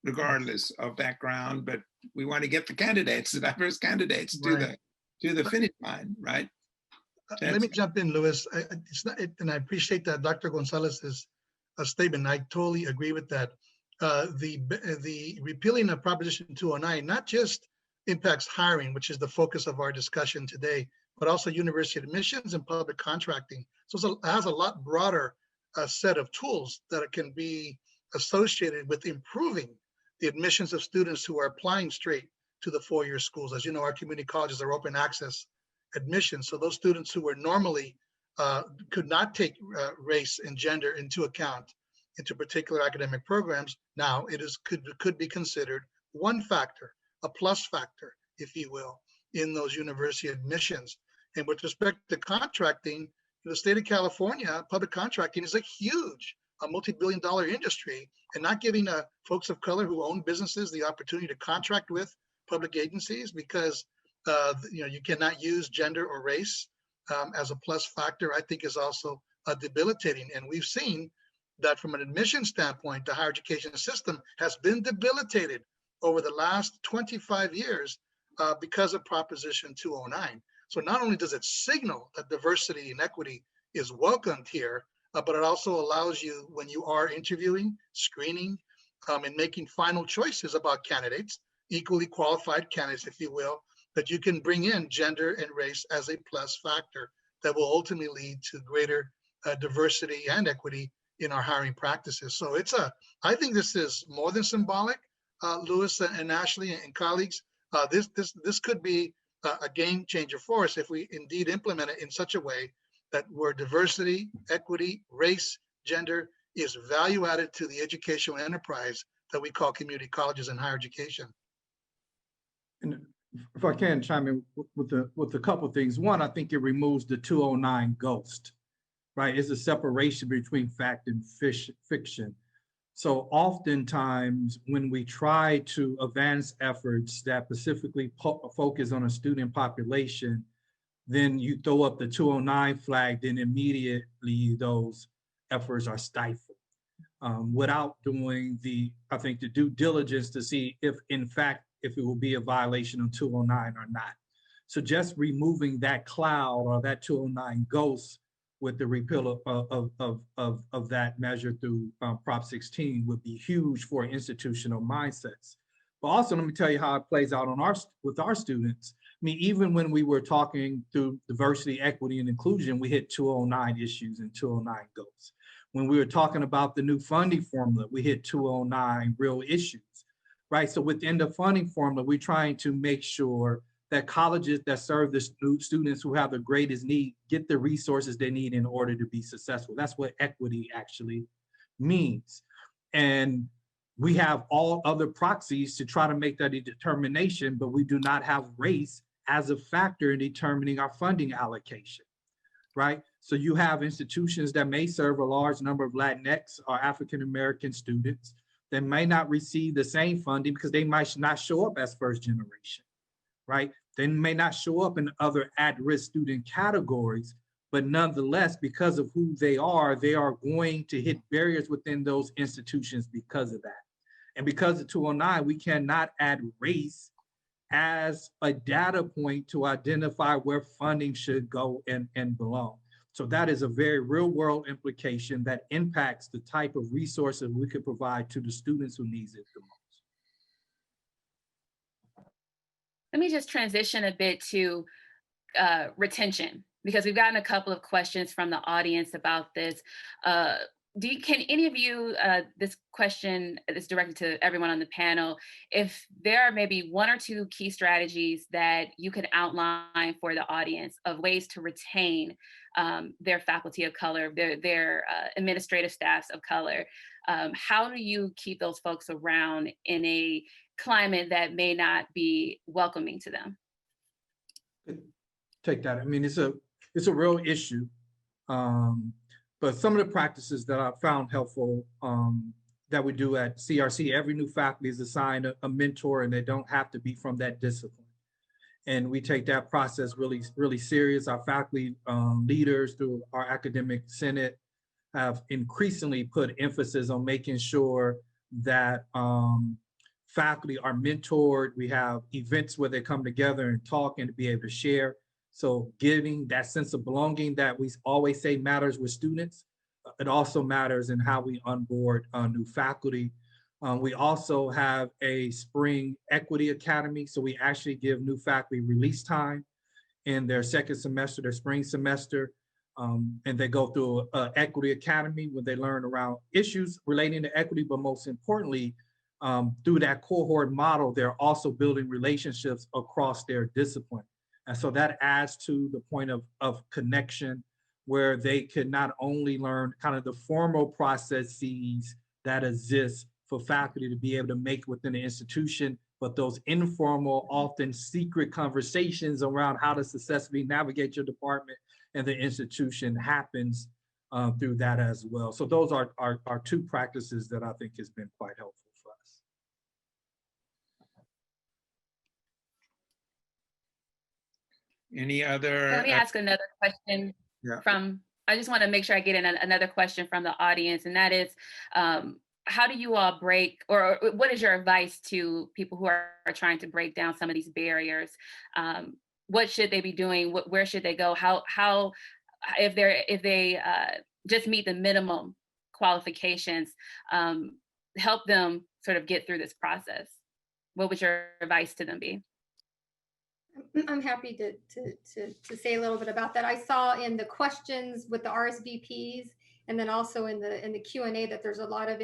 regardless of background, but we want to get the candidates, the diverse candidates to the finish line, right? Let me jump in, Louis. And I appreciate that Dr. Gonzalez's statement. I totally agree with that. The repealing of Proposition 209 not just impacts hiring, which is the focus of our discussion today, but also university admissions and public contracting. So it has a lot broader set of tools that can be associated with improving the admissions of students who are applying straight to the four-year schools. As you know, our community colleges are open access admissions. So those students who were normally could not take race and gender into account into particular academic programs, now it is could be considered one factor, a plus factor, if you will, in those university admissions. And with respect to contracting, in the state of California, public contracting is a huge, multi-billion-dollar industry, and not giving folks of color who own businesses the opportunity to contract with public agencies because you cannot use gender or race as a plus factor, I think is also debilitating. And we've seen that from an admission standpoint, the higher education system has been debilitated over the last 25 years because of Proposition 209. So not only does it signal that diversity and equity is welcomed here, but it also allows you, when you are interviewing, screening, and making final choices about candidates, equally qualified candidates, if you will, that you can bring in gender and race as a plus factor that will ultimately lead to greater diversity and equity in our hiring practices. So I think this is more than symbolic, Louis and Ashley and colleagues. This could be a game changer for us if we indeed implement it in such a way that where diversity, equity, race, gender is value added to the educational enterprise that we call community colleges and higher education. And if I can chime in with a couple of things. One, I think it removes the 209 ghost. Right, it's a separation between fact and fiction. So oftentimes when we try to advance efforts that specifically focus on a student population, then you throw up the 209 flag, then immediately those efforts are stifled without doing the due diligence to see if in fact, if it will be a violation of 209 or not. So just removing that cloud or that 209 ghost with the repeal of that measure through Prop 16 would be huge for institutional mindsets. But also, let me tell you how it plays out with our students. I mean, even when we were talking through diversity, equity, and inclusion, we hit 209 issues and 209 goals. When we were talking about the new funding formula, we hit 209 real issues, right? So within the funding formula, we're trying to make sure that colleges that serve the students who have the greatest need get the resources they need in order to be successful. That's what equity actually means. And we have all other proxies to try to make that a determination, but we do not have race as a factor in determining our funding allocation, right? So you have institutions that may serve a large number of Latinx or African-American students that may not receive the same funding because they might not show up as first generation. Right? They may not show up in other at-risk student categories, but nonetheless, because of who they are going to hit barriers within those institutions because of that. And because of 209, we cannot add race as a data point to identify where funding should go and belong. So that is a very real world implication that impacts the type of resources we could provide to the students who needs it the most. Let me just transition a bit to retention, because we've gotten a couple of questions from the audience about this. Can any of you, this question is directed to everyone on the panel, if there are maybe one or two key strategies that you could outline for the audience of ways to retain their faculty of color, their administrative staffs of color, how do you keep those folks around in a climate that may not be welcoming to them? Take that. I mean, it's a real issue. But some of the practices that I found helpful that we do at CRC, every new faculty is assigned a mentor, and they don't have to be from that discipline. And we take that process really, really serious. Our faculty leaders through our academic senate have increasingly put emphasis on making sure that faculty are mentored. We have events where they come together and talk and to be able to share. So giving that sense of belonging that we always say matters with students, it also matters in how we onboard new faculty. We also have a spring equity academy. So we actually give new faculty release time in their second semester, their spring semester. And they go through an equity academy where they learn around issues relating to equity, but most importantly, through that cohort model, they're also building relationships across their discipline. And so that adds to the point of connection, where they can not only learn kind of the formal processes that exist for faculty to be able to make within the institution, but those informal, often secret conversations around how to successfully navigate your department and the institution happens through that as well. So those are two practices that I think has been quite helpful for us. Any other? Let me ask another question from, I just want to make sure I get in another question from the audience, and that is, how do you all break, or what is your advice to people who are trying to break down some of these barriers? What should they be doing? Where should they go? How if they just meet the minimum qualifications, help them sort of get through this process? What would your advice to them be? I'm happy to say a little bit about that. I saw in the questions with the RSVPs, and then also in the Q&A, that there's a lot of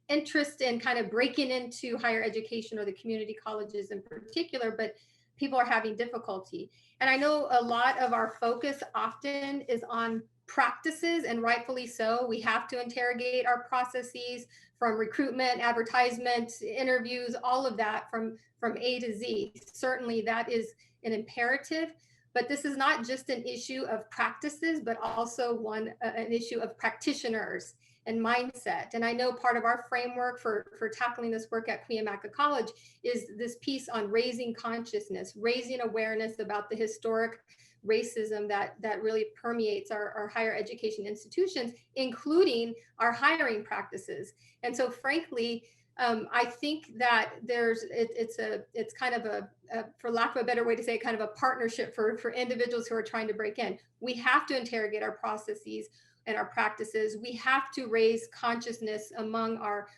interest in kind of breaking into higher education, or the community colleges in particular, but people are having difficulty. And I know a lot of our focus often is on practices, and rightfully so. We have to interrogate our processes from recruitment, advertisement, interviews, all of that from A to Z. Certainly that is an imperative, but this is not just an issue of practices, but also an issue of practitioners and mindset. And I know part of our framework for tackling this work at Cuyamaco College is this piece on raising consciousness, raising awareness about the historic racism that really permeates our higher education institutions, including our hiring practices. And so frankly, I think that it's kind of a for lack of a better way to say it, kind of a partnership for individuals who are trying to break in. We have to interrogate our processes and our practices. We have to raise consciousness among our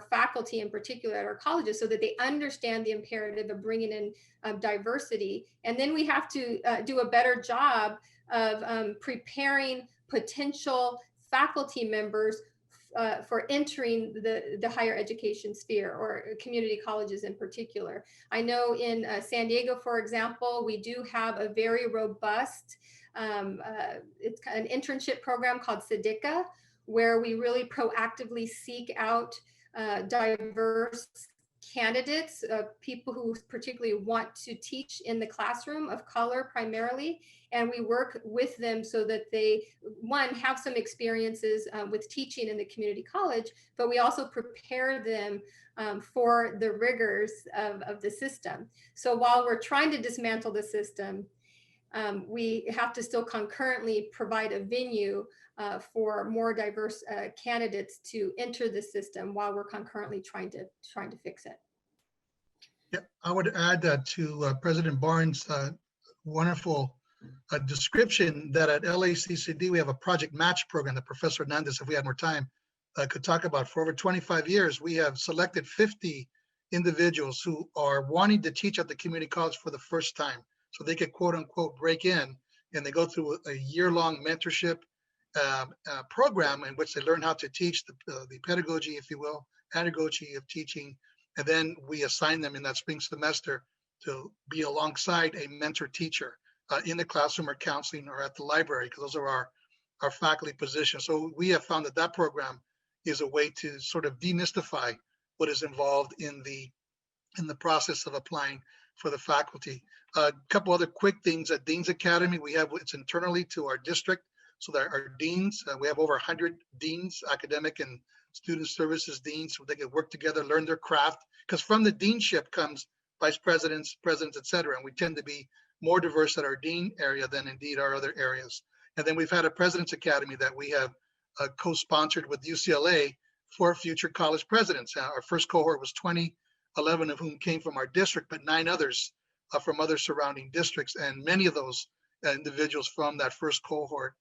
faculty, in particular at our colleges, so that they understand the imperative of bringing in diversity. And then we have to do a better job of preparing potential faculty members for entering the higher education sphere, or community colleges in particular. I know in San Diego, for example, we do have a very robust, it's an internship program called SEDICA, where we really proactively seek out diverse candidates, people who particularly want to teach in the classroom of color primarily. And we work with them so that they, one, have some experiences with teaching in the community college, but we also prepare them for the rigors of the system. So while we're trying to dismantle the system, we have to still concurrently provide a venue for more diverse candidates to enter the system while we're concurrently trying to fix it. Yeah, I would add to President Barnes' wonderful description that at LACCD we have a project match program that Professor Hernandez, if we had more time, could talk about. For over 25 years, we have selected 50 individuals who are wanting to teach at the community college for the first time, so they could quote unquote break in, and they go through a year-long mentorship program in which they learn how to teach the pedagogy, if you will, pedagogy of teaching. And then we assign them in that spring semester to be alongside a mentor teacher in the classroom or counseling or at the library, because those are our faculty positions. So we have found that that program is a way to sort of demystify what is involved in the process of applying for the faculty. A couple other quick things at Dean's Academy, we have, it's internally to our district. So that our deans, we have over 100 deans, academic and student services deans, so they can work together, learn their craft, because from the deanship comes vice presidents, presidents, et cetera. And we tend to be more diverse at our dean area than indeed our other areas. And then we've had a President's Academy that we have co-sponsored with UCLA for future college presidents. Our first cohort was 20, 11 of whom came from our district, but 9 others from other surrounding districts. And many of those individuals from that first cohort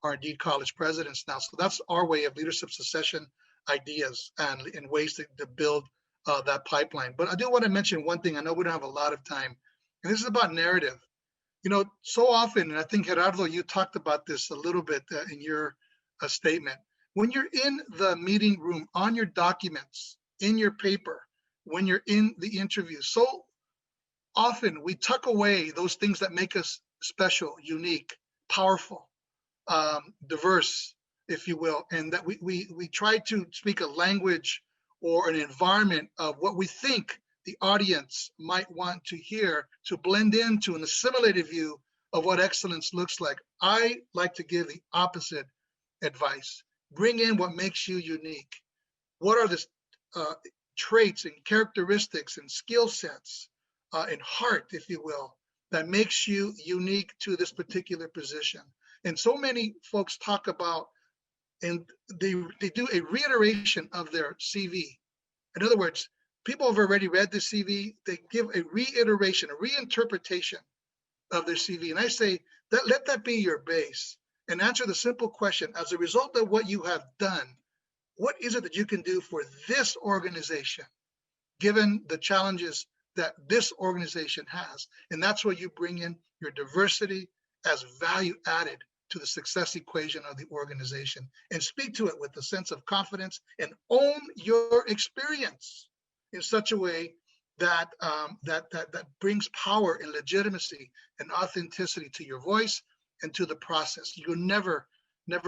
are indeed college presidents now. So that's our way of leadership succession ideas and in ways to build that pipeline. But I do want to mention one thing. I know we don't have a lot of time, and this is about narrative. You know, so often, and I think Gerardo, you talked about this a little bit in your statement, when you're in the meeting room, on your documents, in your paper, when you're in the interview, so often we tuck away those things that make us special, unique, powerful, diverse, if you will, and that we try to speak a language or an environment of what we think the audience might want to hear to blend into an assimilated view of what excellence looks like. I like to give the opposite advice. Bring in what makes you unique. What are the traits and characteristics and skill sets and heart, if you will, that makes you unique to this particular position? And so many folks talk about, and they do a reiteration of their CV. In other words, people have already read the CV, they give a reiteration, a reinterpretation of their CV. And I say, let that be your base and answer the simple question, as a result of what you have done, what is it that you can do for this organization, given the challenges that this organization has? And that's where you bring in your diversity as value added to the success equation of the organization, and speak to it with a sense of confidence and own your experience in such a way that that brings power and legitimacy and authenticity to your voice and to the process. You'll never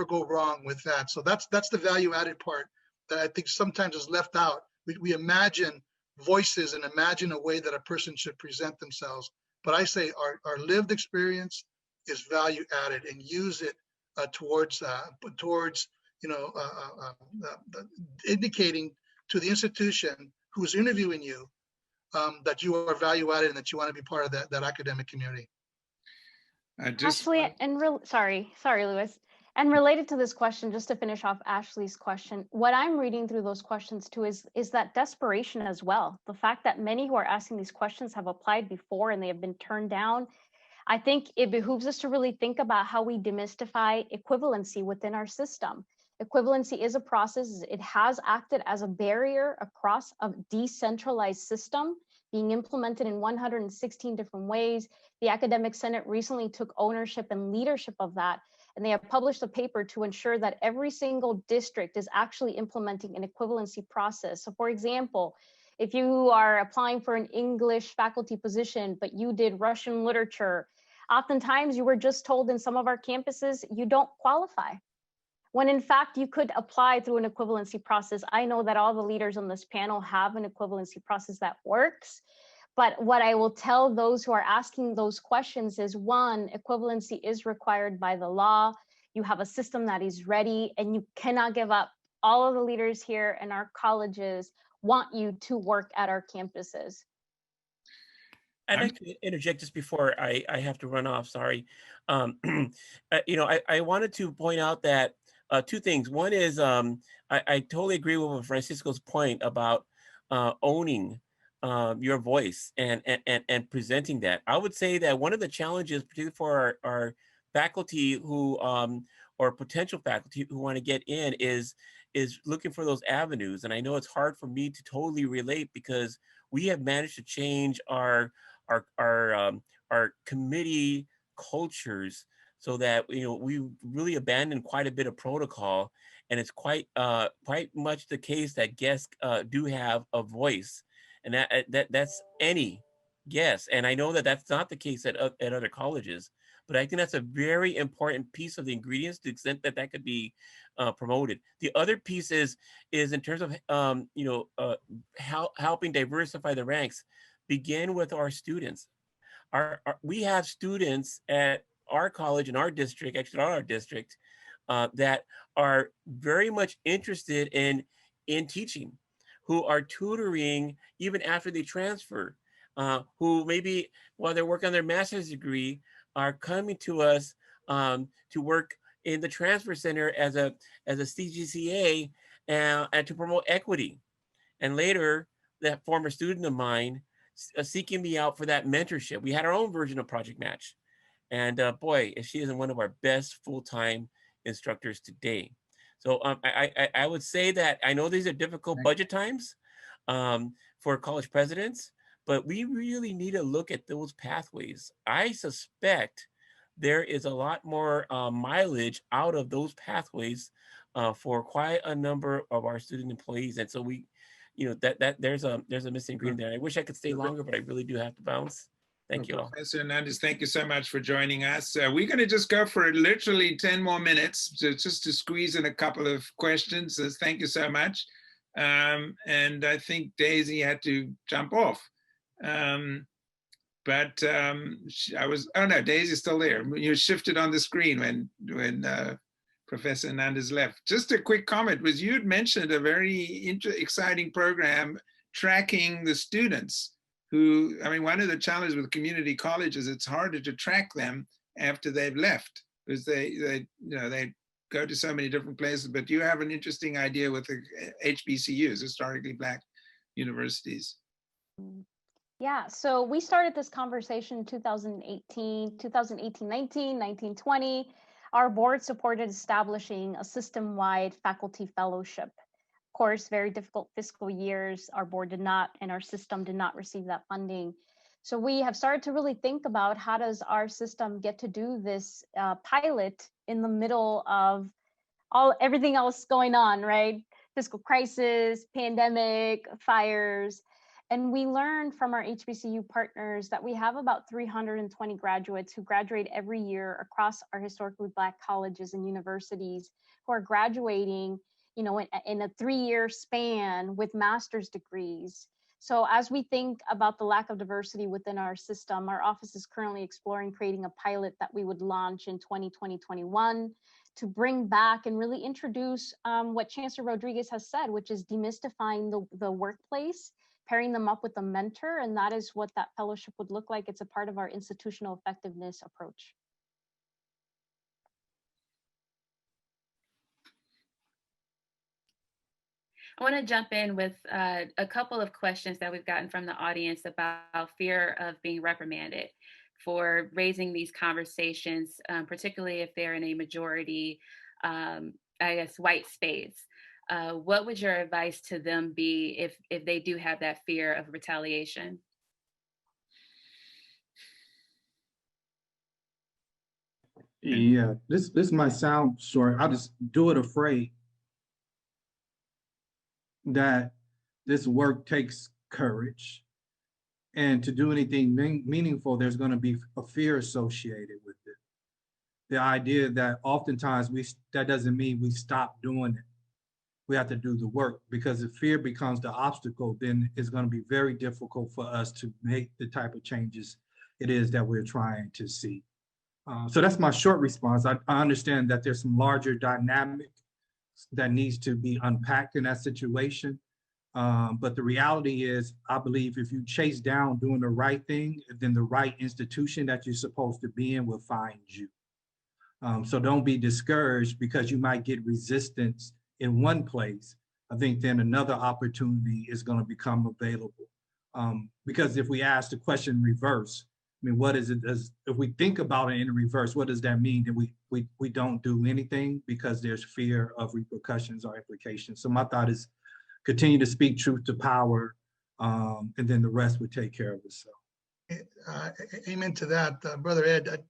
go wrong with that. So that's the value added part that I think sometimes is left out. We imagine voices and imagine a way that a person should present themselves. But I say our lived experience is value added, and use it towards indicating to the institution who's interviewing you that you are value added and that you want to be part of that academic community. Ashley, and sorry, Louis. And related to this question, just to finish off Ashley's question, what I'm reading through those questions too is that desperation as well. The fact that many who are asking these questions have applied before and they have been turned down. I think it behooves us to really think about how we demystify equivalency within our system. Equivalency is a process. It has acted as a barrier across a decentralized system being implemented in 116 different ways. The Academic Senate recently took ownership and leadership of that, and they have published a paper to ensure that every single district is actually implementing an equivalency process. So for example, if you are applying for an English faculty position, but you did Russian literature, oftentimes you were just told in some of our campuses, you don't qualify. when in fact you could apply through an equivalency process. I know that all the leaders on this panel have an equivalency process that works. But what I will tell those who are asking those questions is, one, equivalency is required by the law. You have a system that is ready and you cannot give up. All of the leaders here in our colleges want you to work at our campuses. I'd like to interject just before I have to run off, sorry. I wanted to point out that two things. One is I totally agree with Francisco's point about owning your voice and presenting that. I would say that one of the challenges, particularly for our faculty who or potential faculty who want to get in, is looking for those avenues. And I know it's hard for me to totally relate because we have managed to change our committee cultures so that we really abandoned quite a bit of protocol, and it's quite much the case that guests do have a voice, and that's any guest. And I know that that's not the case at other colleges, but I think that's a very important piece of the ingredients to the extent that that could be promoted. The other piece is in terms of helping diversify the ranks. Begin with our students. We have students at our college in our district, actually not our district, that are very much interested in teaching, who are tutoring even after they transfer, who maybe while they're working on their master's degree are coming to us to work in the transfer center as a CGCA and to promote equity. And later, that former student of mine seeking me out for that mentorship. We had our own version of Project Match. And boy, she is one of our best full-time instructors today. So I would say that I know these are difficult budget times for college presidents, but we really need to look at those pathways. I suspect there is a lot more mileage out of those pathways for quite a number of our student employees. And so there's a missing ingredient there. I wish I could stay longer, but I really do have to bounce. Thank you all. Professor Hernandez, thank you so much for joining us. We're going to just go for literally 10 more minutes just to squeeze in a couple of questions. Thank you so much. And I think Daisy had to jump off. Oh no, Daisy's still there. You shifted on the screen when Professor Hernandez left. Just a quick comment was you'd mentioned a very exciting program tracking the students who, I mean, one of the challenges with community colleges, it's harder to track them after they've left because they go to so many different places, but you have an interesting idea with the HBCUs, historically Black universities. Yeah, so we started this conversation in 2018, 19, 1920. Our board supported establishing a system-wide faculty fellowship. Of course, very difficult fiscal years. Our board did not, and our system did not receive that funding. So we have started to really think about how does our system get to do this pilot in the middle of everything else going on, right? Fiscal crisis, pandemic, fires. And we learned from our HBCU partners that we have about 320 graduates who graduate every year across our historically Black colleges and universities who are graduating, in a 3-year span with master's degrees. So as we think about the lack of diversity within our system, our office is currently exploring creating a pilot that we would launch in 2020-21 to bring back and really introduce what Chancellor Rodriguez has said, which is demystifying the workplace, pairing them up with a mentor, and that is what that fellowship would look like. It's a part of our institutional effectiveness approach. I want to jump in with a couple of questions that we've gotten from the audience about fear of being reprimanded for raising these conversations, particularly if they're in a majority, white space. What would your advice to them be if they do have that fear of retaliation? Yeah, this might sound short. I'll just do it afraid that this work takes courage, and to do anything meaningful, there's going to be a fear associated with it. the idea that oftentimes that doesn't mean we stop doing it. We have to do the work, because if fear becomes the obstacle, then it's going to be very difficult for us to make the type of changes it is that we're trying to see. So that's my short response. I understand that there's some larger dynamic that needs to be unpacked in that situation. But the reality is, I believe if you chase down doing the right thing, then the right institution that you're supposed to be in will find you. So don't be discouraged because you might get resistance in one place. I think then another opportunity is going to become available. Because if we ask the question in reverse, I mean, what is it? If we think about it in reverse, what does that mean? That we don't do anything because there's fear of repercussions or implications. So my thought is continue to speak truth to power, and then the rest would take care of itself. Amen to that, Brother Ed.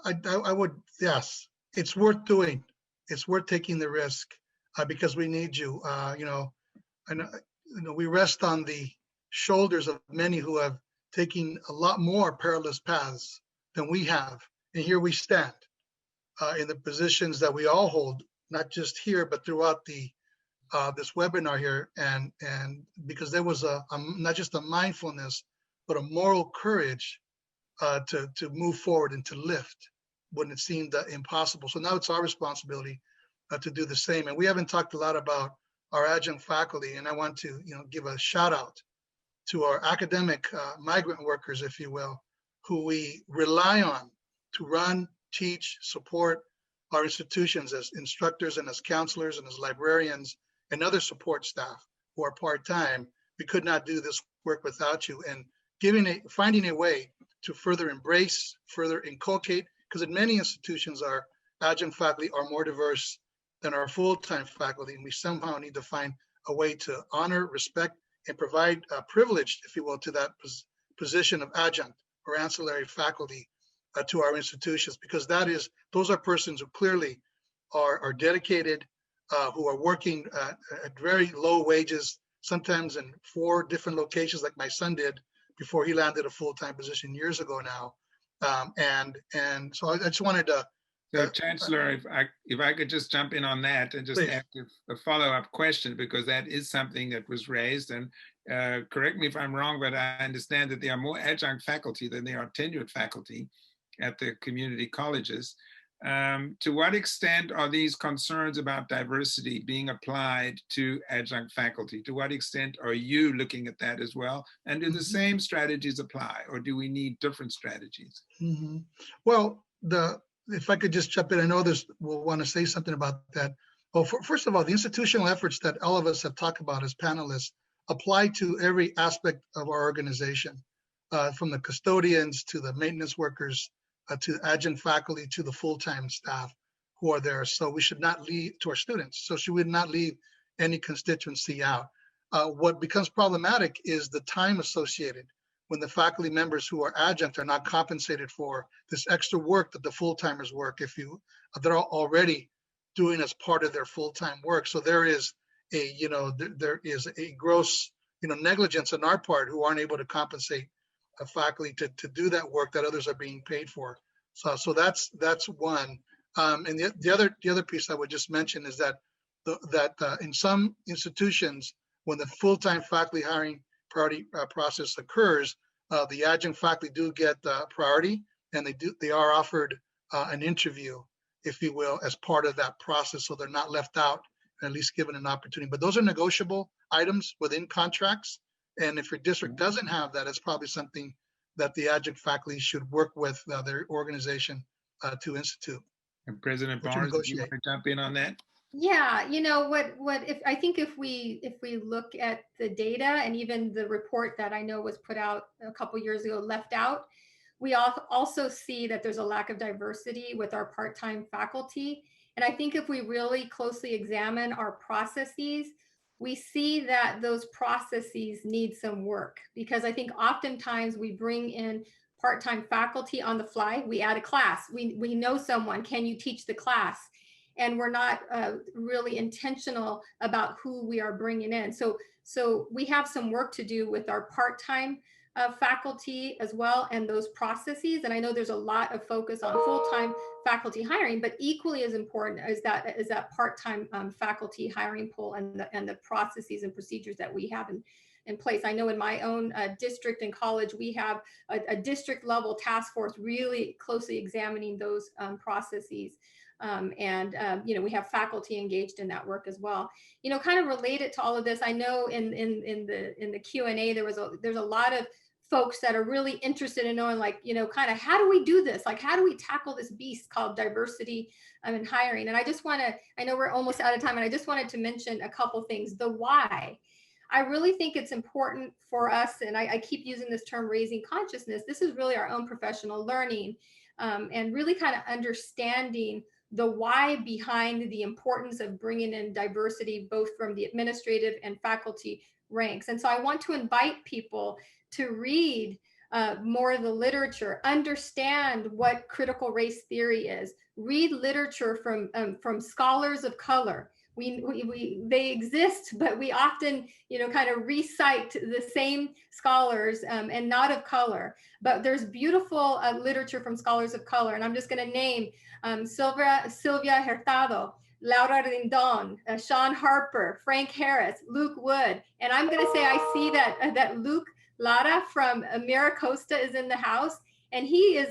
I would, yes, it's worth doing. It's worth taking the risk because we need you. And we rest on the shoulders of many who have taken a lot more perilous paths than we have, and here we stand in the positions that we all hold, not just here but throughout this webinar here, and because there was not just a mindfulness but a moral courage to move forward and to lift when it seemed impossible. So now it's our responsibility to do the same. And we haven't talked a lot about our adjunct faculty, and I want to give a shout out to our academic migrant workers, if you will, who we rely on to run, teach, support our institutions as instructors and as counselors and as librarians and other support staff who are part-time. We could not do this work without you. And finding a way to further embrace, further inculcate, because in many institutions our adjunct faculty are more diverse than our full-time faculty, and we somehow need to find a way to honor, respect, and provide privilege, if you will, to that position of adjunct or ancillary faculty to our institutions, because those are persons who clearly are dedicated, who are working at very low wages, sometimes in 4 different locations, like my son did before he landed a full-time position years ago now. And so I just wanted to. So Chancellor, if I could just jump in on that and just Please. ask a follow-up question, because that is something that was raised, and correct me if I'm wrong, but I understand that there are more adjunct faculty than there are tenured faculty at the community colleges. To what extent are these concerns about diversity being applied to adjunct faculty? To what extent are you looking at that as well? And do the same strategies apply, or do we need different strategies? Mm-hmm. Well, if I could just jump in, I know others will want to say something about that. Well, first of all, the institutional efforts that all of us have talked about as panelists apply to every aspect of our organization, from the custodians to the maintenance workers, to adjunct faculty, to the full-time staff who are there. So we should not leave to our students. So she would not leave any constituency out. What becomes problematic is the time associated when the faculty members who are adjunct are not compensated for this extra work that the full-timers work, they're already doing as part of their full-time work. So there is there is a gross, negligence on our part who aren't able to compensate a faculty to do that work that others are being paid for. So that's one. And the other piece I would just mention is that in some institutions, when the full-time faculty hiring priority process occurs, the adjunct faculty do get priority, and they are offered an interview, if you will, as part of that process, so they're not left out and at least given an opportunity. But those are negotiable items within contracts, and if your district doesn't have that, it's probably something that the adjunct faculty should work with their organization to institute. And President Barnes, do you want to jump in on that? Yeah, if we look at the data and even the report that I know was put out a couple years ago, left out, we also see that there's a lack of diversity with our part-time faculty. And I think if we really closely examine our processes, we see that those processes need some work, because I think oftentimes we bring in part-time faculty on the fly. We add a class. We know someone. Can you teach the class? And we're not really intentional about who we are bringing in. So we have some work to do with our part-time faculty as well and those processes. And I know there's a lot of focus on full-time faculty hiring, but equally as important is that part-time faculty hiring pool and the processes and procedures that we have in place. I know in my own district and college, we have a district level task force really closely examining those processes. We have faculty engaged in that work as well. Kind of related to all of this, I know in the Q&A, there's a lot of folks that are really interested in knowing, like, kind of how do we do this? Like, how do we tackle this beast called diversity in hiring? And I know we're almost out of time, and I just wanted to mention a couple things. The why. I really think it's important for us, and I keep using this term, raising consciousness. This is really our own professional learning, and really kind of understanding the why behind the importance of bringing in diversity, both from the administrative and faculty ranks. And so I want to invite people to read more of the literature, understand what critical race theory is, read literature from scholars of color. They exist, but we often, kind of recite the same scholars and not of color. But there's beautiful literature from scholars of color, and I'm just going to name Sylvia Hurtado, Laura Rindon, Sean Harper, Frank Harris, Luke Wood, and I'm going to say I see that Luke Lara from Maricosta is in the house, and he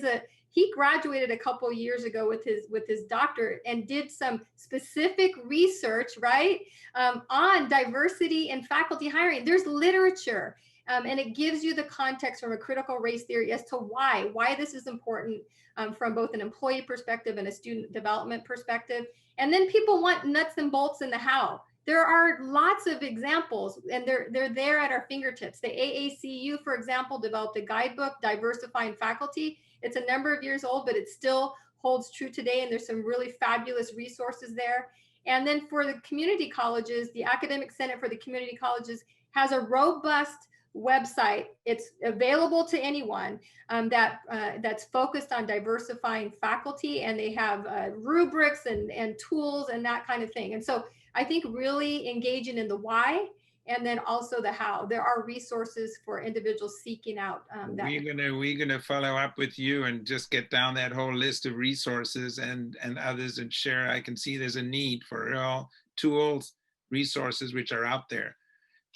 graduated a couple years ago with his doctorate and did some specific research, right, on diversity in faculty hiring. There's literature, and it gives you the context from a critical race theory as to why this is important from both an employee perspective and a student development perspective. And then people want nuts and bolts in the how. There are lots of examples, and they're there at our fingertips. The AACU, for example, developed a guidebook, Diversifying Faculty. It's a number of years old, but it still holds true today, and there's some really fabulous resources there. And then for the community colleges, the Academic Senate for the Community Colleges has a robust website. It's available to anyone that's focused on diversifying faculty, and they have rubrics and tools and that kind of thing. And so I think really engaging in the why and then also the how. There are resources for individuals seeking out that. We're gonna follow up with you and just get down that whole list of resources and others and share. I can see there's a need for all tools, resources which are out there.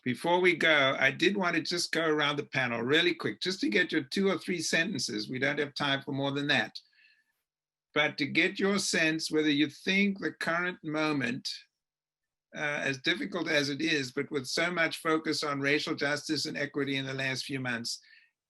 Before we go, I did want to just go around the panel really quick, just to get your 2 or 3 sentences. We don't have time for more than that. But to get your sense whether you think the current moment, as difficult as it is, but with so much focus on racial justice and equity in the last few months,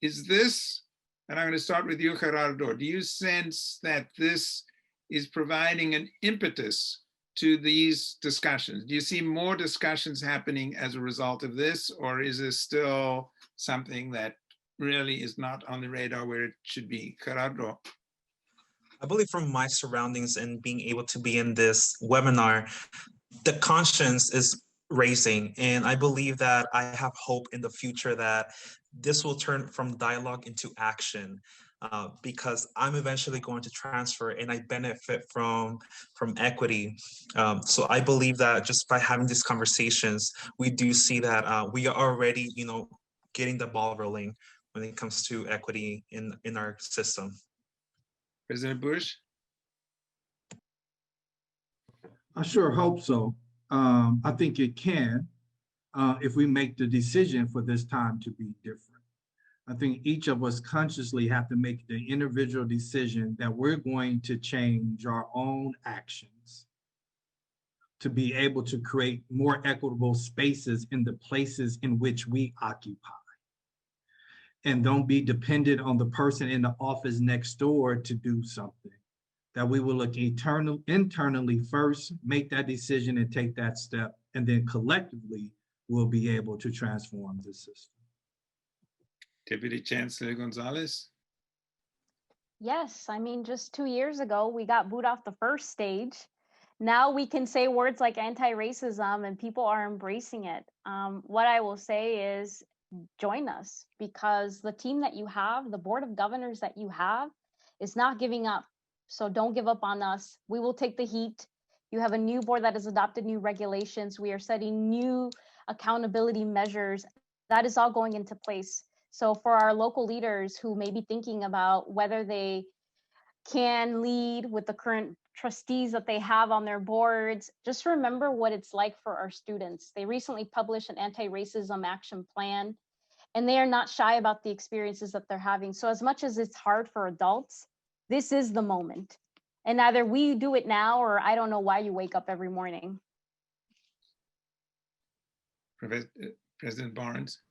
is this, and I'm going to start with you, Gerardo, do you sense that this is providing an impetus to these discussions? Do you see more discussions happening as a result of this, or is this still something that really is not on the radar where it should be? Gerardo. I believe from my surroundings and being able to be in this webinar, the conscience is raising, and I believe that I have hope in the future that this will turn from dialogue into action, because I'm eventually going to transfer and I benefit from equity. So I believe that just by having these conversations, we do see that we are already, getting the ball rolling when it comes to equity in our system. President Bush? I sure hope so. I think it can, if we make the decision for this time to be different. I think each of us consciously have to make the individual decision that we're going to change our own actions to be able to create more equitable spaces in the places in which we occupy. And don't be dependent on the person in the office next door to do something. That we will look internally first, make that decision and take that step, and then collectively we'll be able to transform the system. Deputy Chancellor Gonzalez? Yes, I mean, just 2 years ago, we got booed off the first stage. Now we can say words like anti-racism and people are embracing it. What I will say is join us, because the team that you have, the board of governors that you have, is not giving up. So don't give up on us. We will take the heat. You have a new board that has adopted new regulations. We are setting new accountability measures. That is all going into place. So for our local leaders who may be thinking about whether they can lead with the current trustees that they have on their boards, just remember what it's like for our students. They recently published an anti-racism action plan, and they are not shy about the experiences that they're having. So as much as it's hard for adults, this is the moment. And either we do it now, or I don't know why you wake up every morning. President Barnes.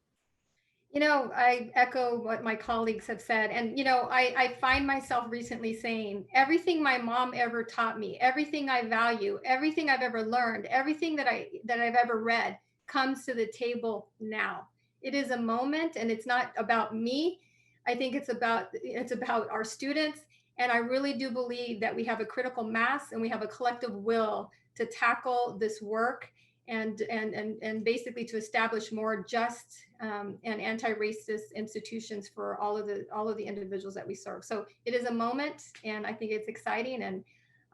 You know, I echo what my colleagues have said. And, you know, I find myself recently saying everything my mom ever taught me, everything I value, everything I've ever learned, everything that I've ever read comes to the table now. It is a moment, and it's not about me. I think it's about our students. And I really do believe that we have a critical mass and we have a collective will to tackle this work and basically to establish more just and anti-racist institutions for all of the individuals that we serve. So it is a moment, and I think it's exciting, and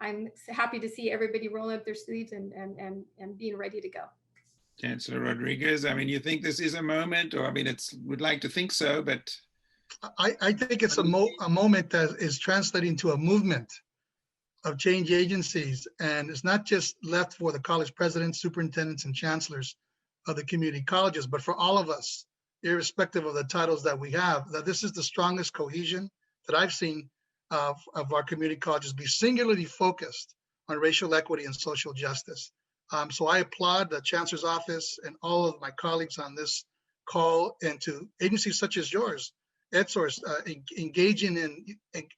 I'm happy to see everybody rolling up their sleeves and being ready to go. Chancellor Rodriguez, I mean, you think this is a moment, or I mean, would like to think so, but I think it's a moment that is translating to a movement of change agencies, and it's not just left for the college presidents, superintendents, and chancellors of the community colleges, but for all of us, irrespective of the titles that we have, that this is the strongest cohesion that I've seen of our community colleges be singularly focused on racial equity and social justice. So I applaud the Chancellor's Office and all of my colleagues on this call, and to agencies such as yours, EdSource, engaging in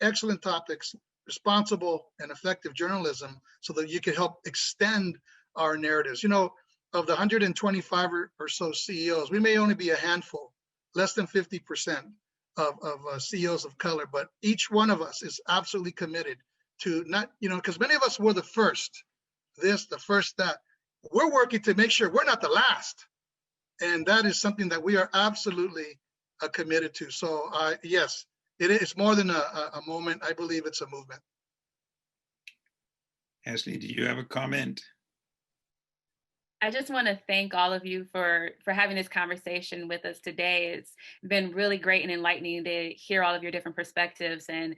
excellent topics, responsible and effective journalism, so that you can help extend our narratives. You know, of the 125 or so CEOs, we may only be a handful, less than 50% of CEOs of color, but each one of us is absolutely committed to not, you know, because many of us were the first, this, the first, that. We're working to make sure we're not the last. And that is something that we are absolutely committed to. So yes, it is more than a moment. I believe it's a movement. Ashley, do you have a comment? I just want to thank all of you for having this conversation with us today. It's been really great and enlightening to hear all of your different perspectives, and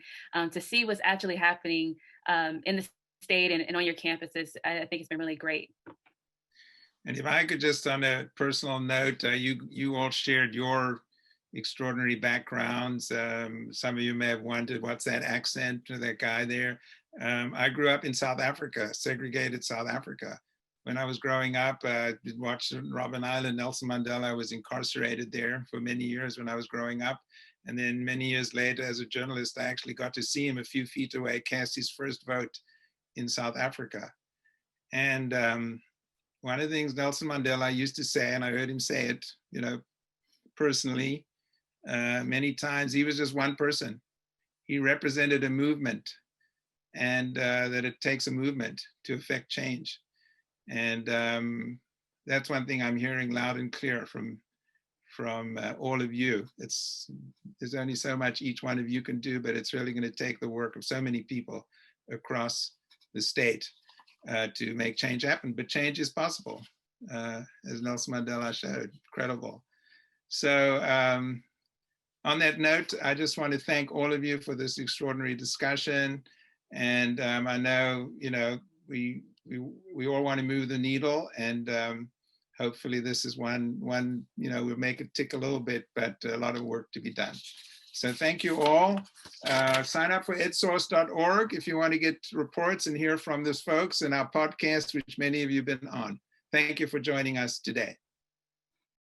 to see what's actually happening in the state and on your campuses. I think it's been really great. And if I could just, on a personal note, you all shared your extraordinary backgrounds. Some of you may have wondered, what's that accent to that guy there? I grew up in South Africa, segregated South Africa. When I was growing up, I watched Robben Island. Nelson Mandela was incarcerated there for many years when I was growing up. And then many years later, as a journalist, I actually got to see him a few feet away cast his first vote in South Africa. And one of the things Nelson Mandela used to say, and I heard him say it, you know, personally, many times, he was just one person. He represented a movement, and that it takes a movement to affect change. And that's one thing I'm hearing loud and clear from all of you. There's only so much each one of you can do, but it's really going to take the work of so many people across the state to make change happen. But change is possible, as Nelson Mandela showed, credible. So on that note, I just want to thank all of you for this extraordinary discussion. And I know, you know, we all want to move the needle, and hopefully this is one, you know, we'll make it tick a little bit, but a lot of work to be done. So thank you all. Sign up for edsource.org if you want to get reports and hear from those folks, and our podcast, which many of you have been on. Thank you for joining us today.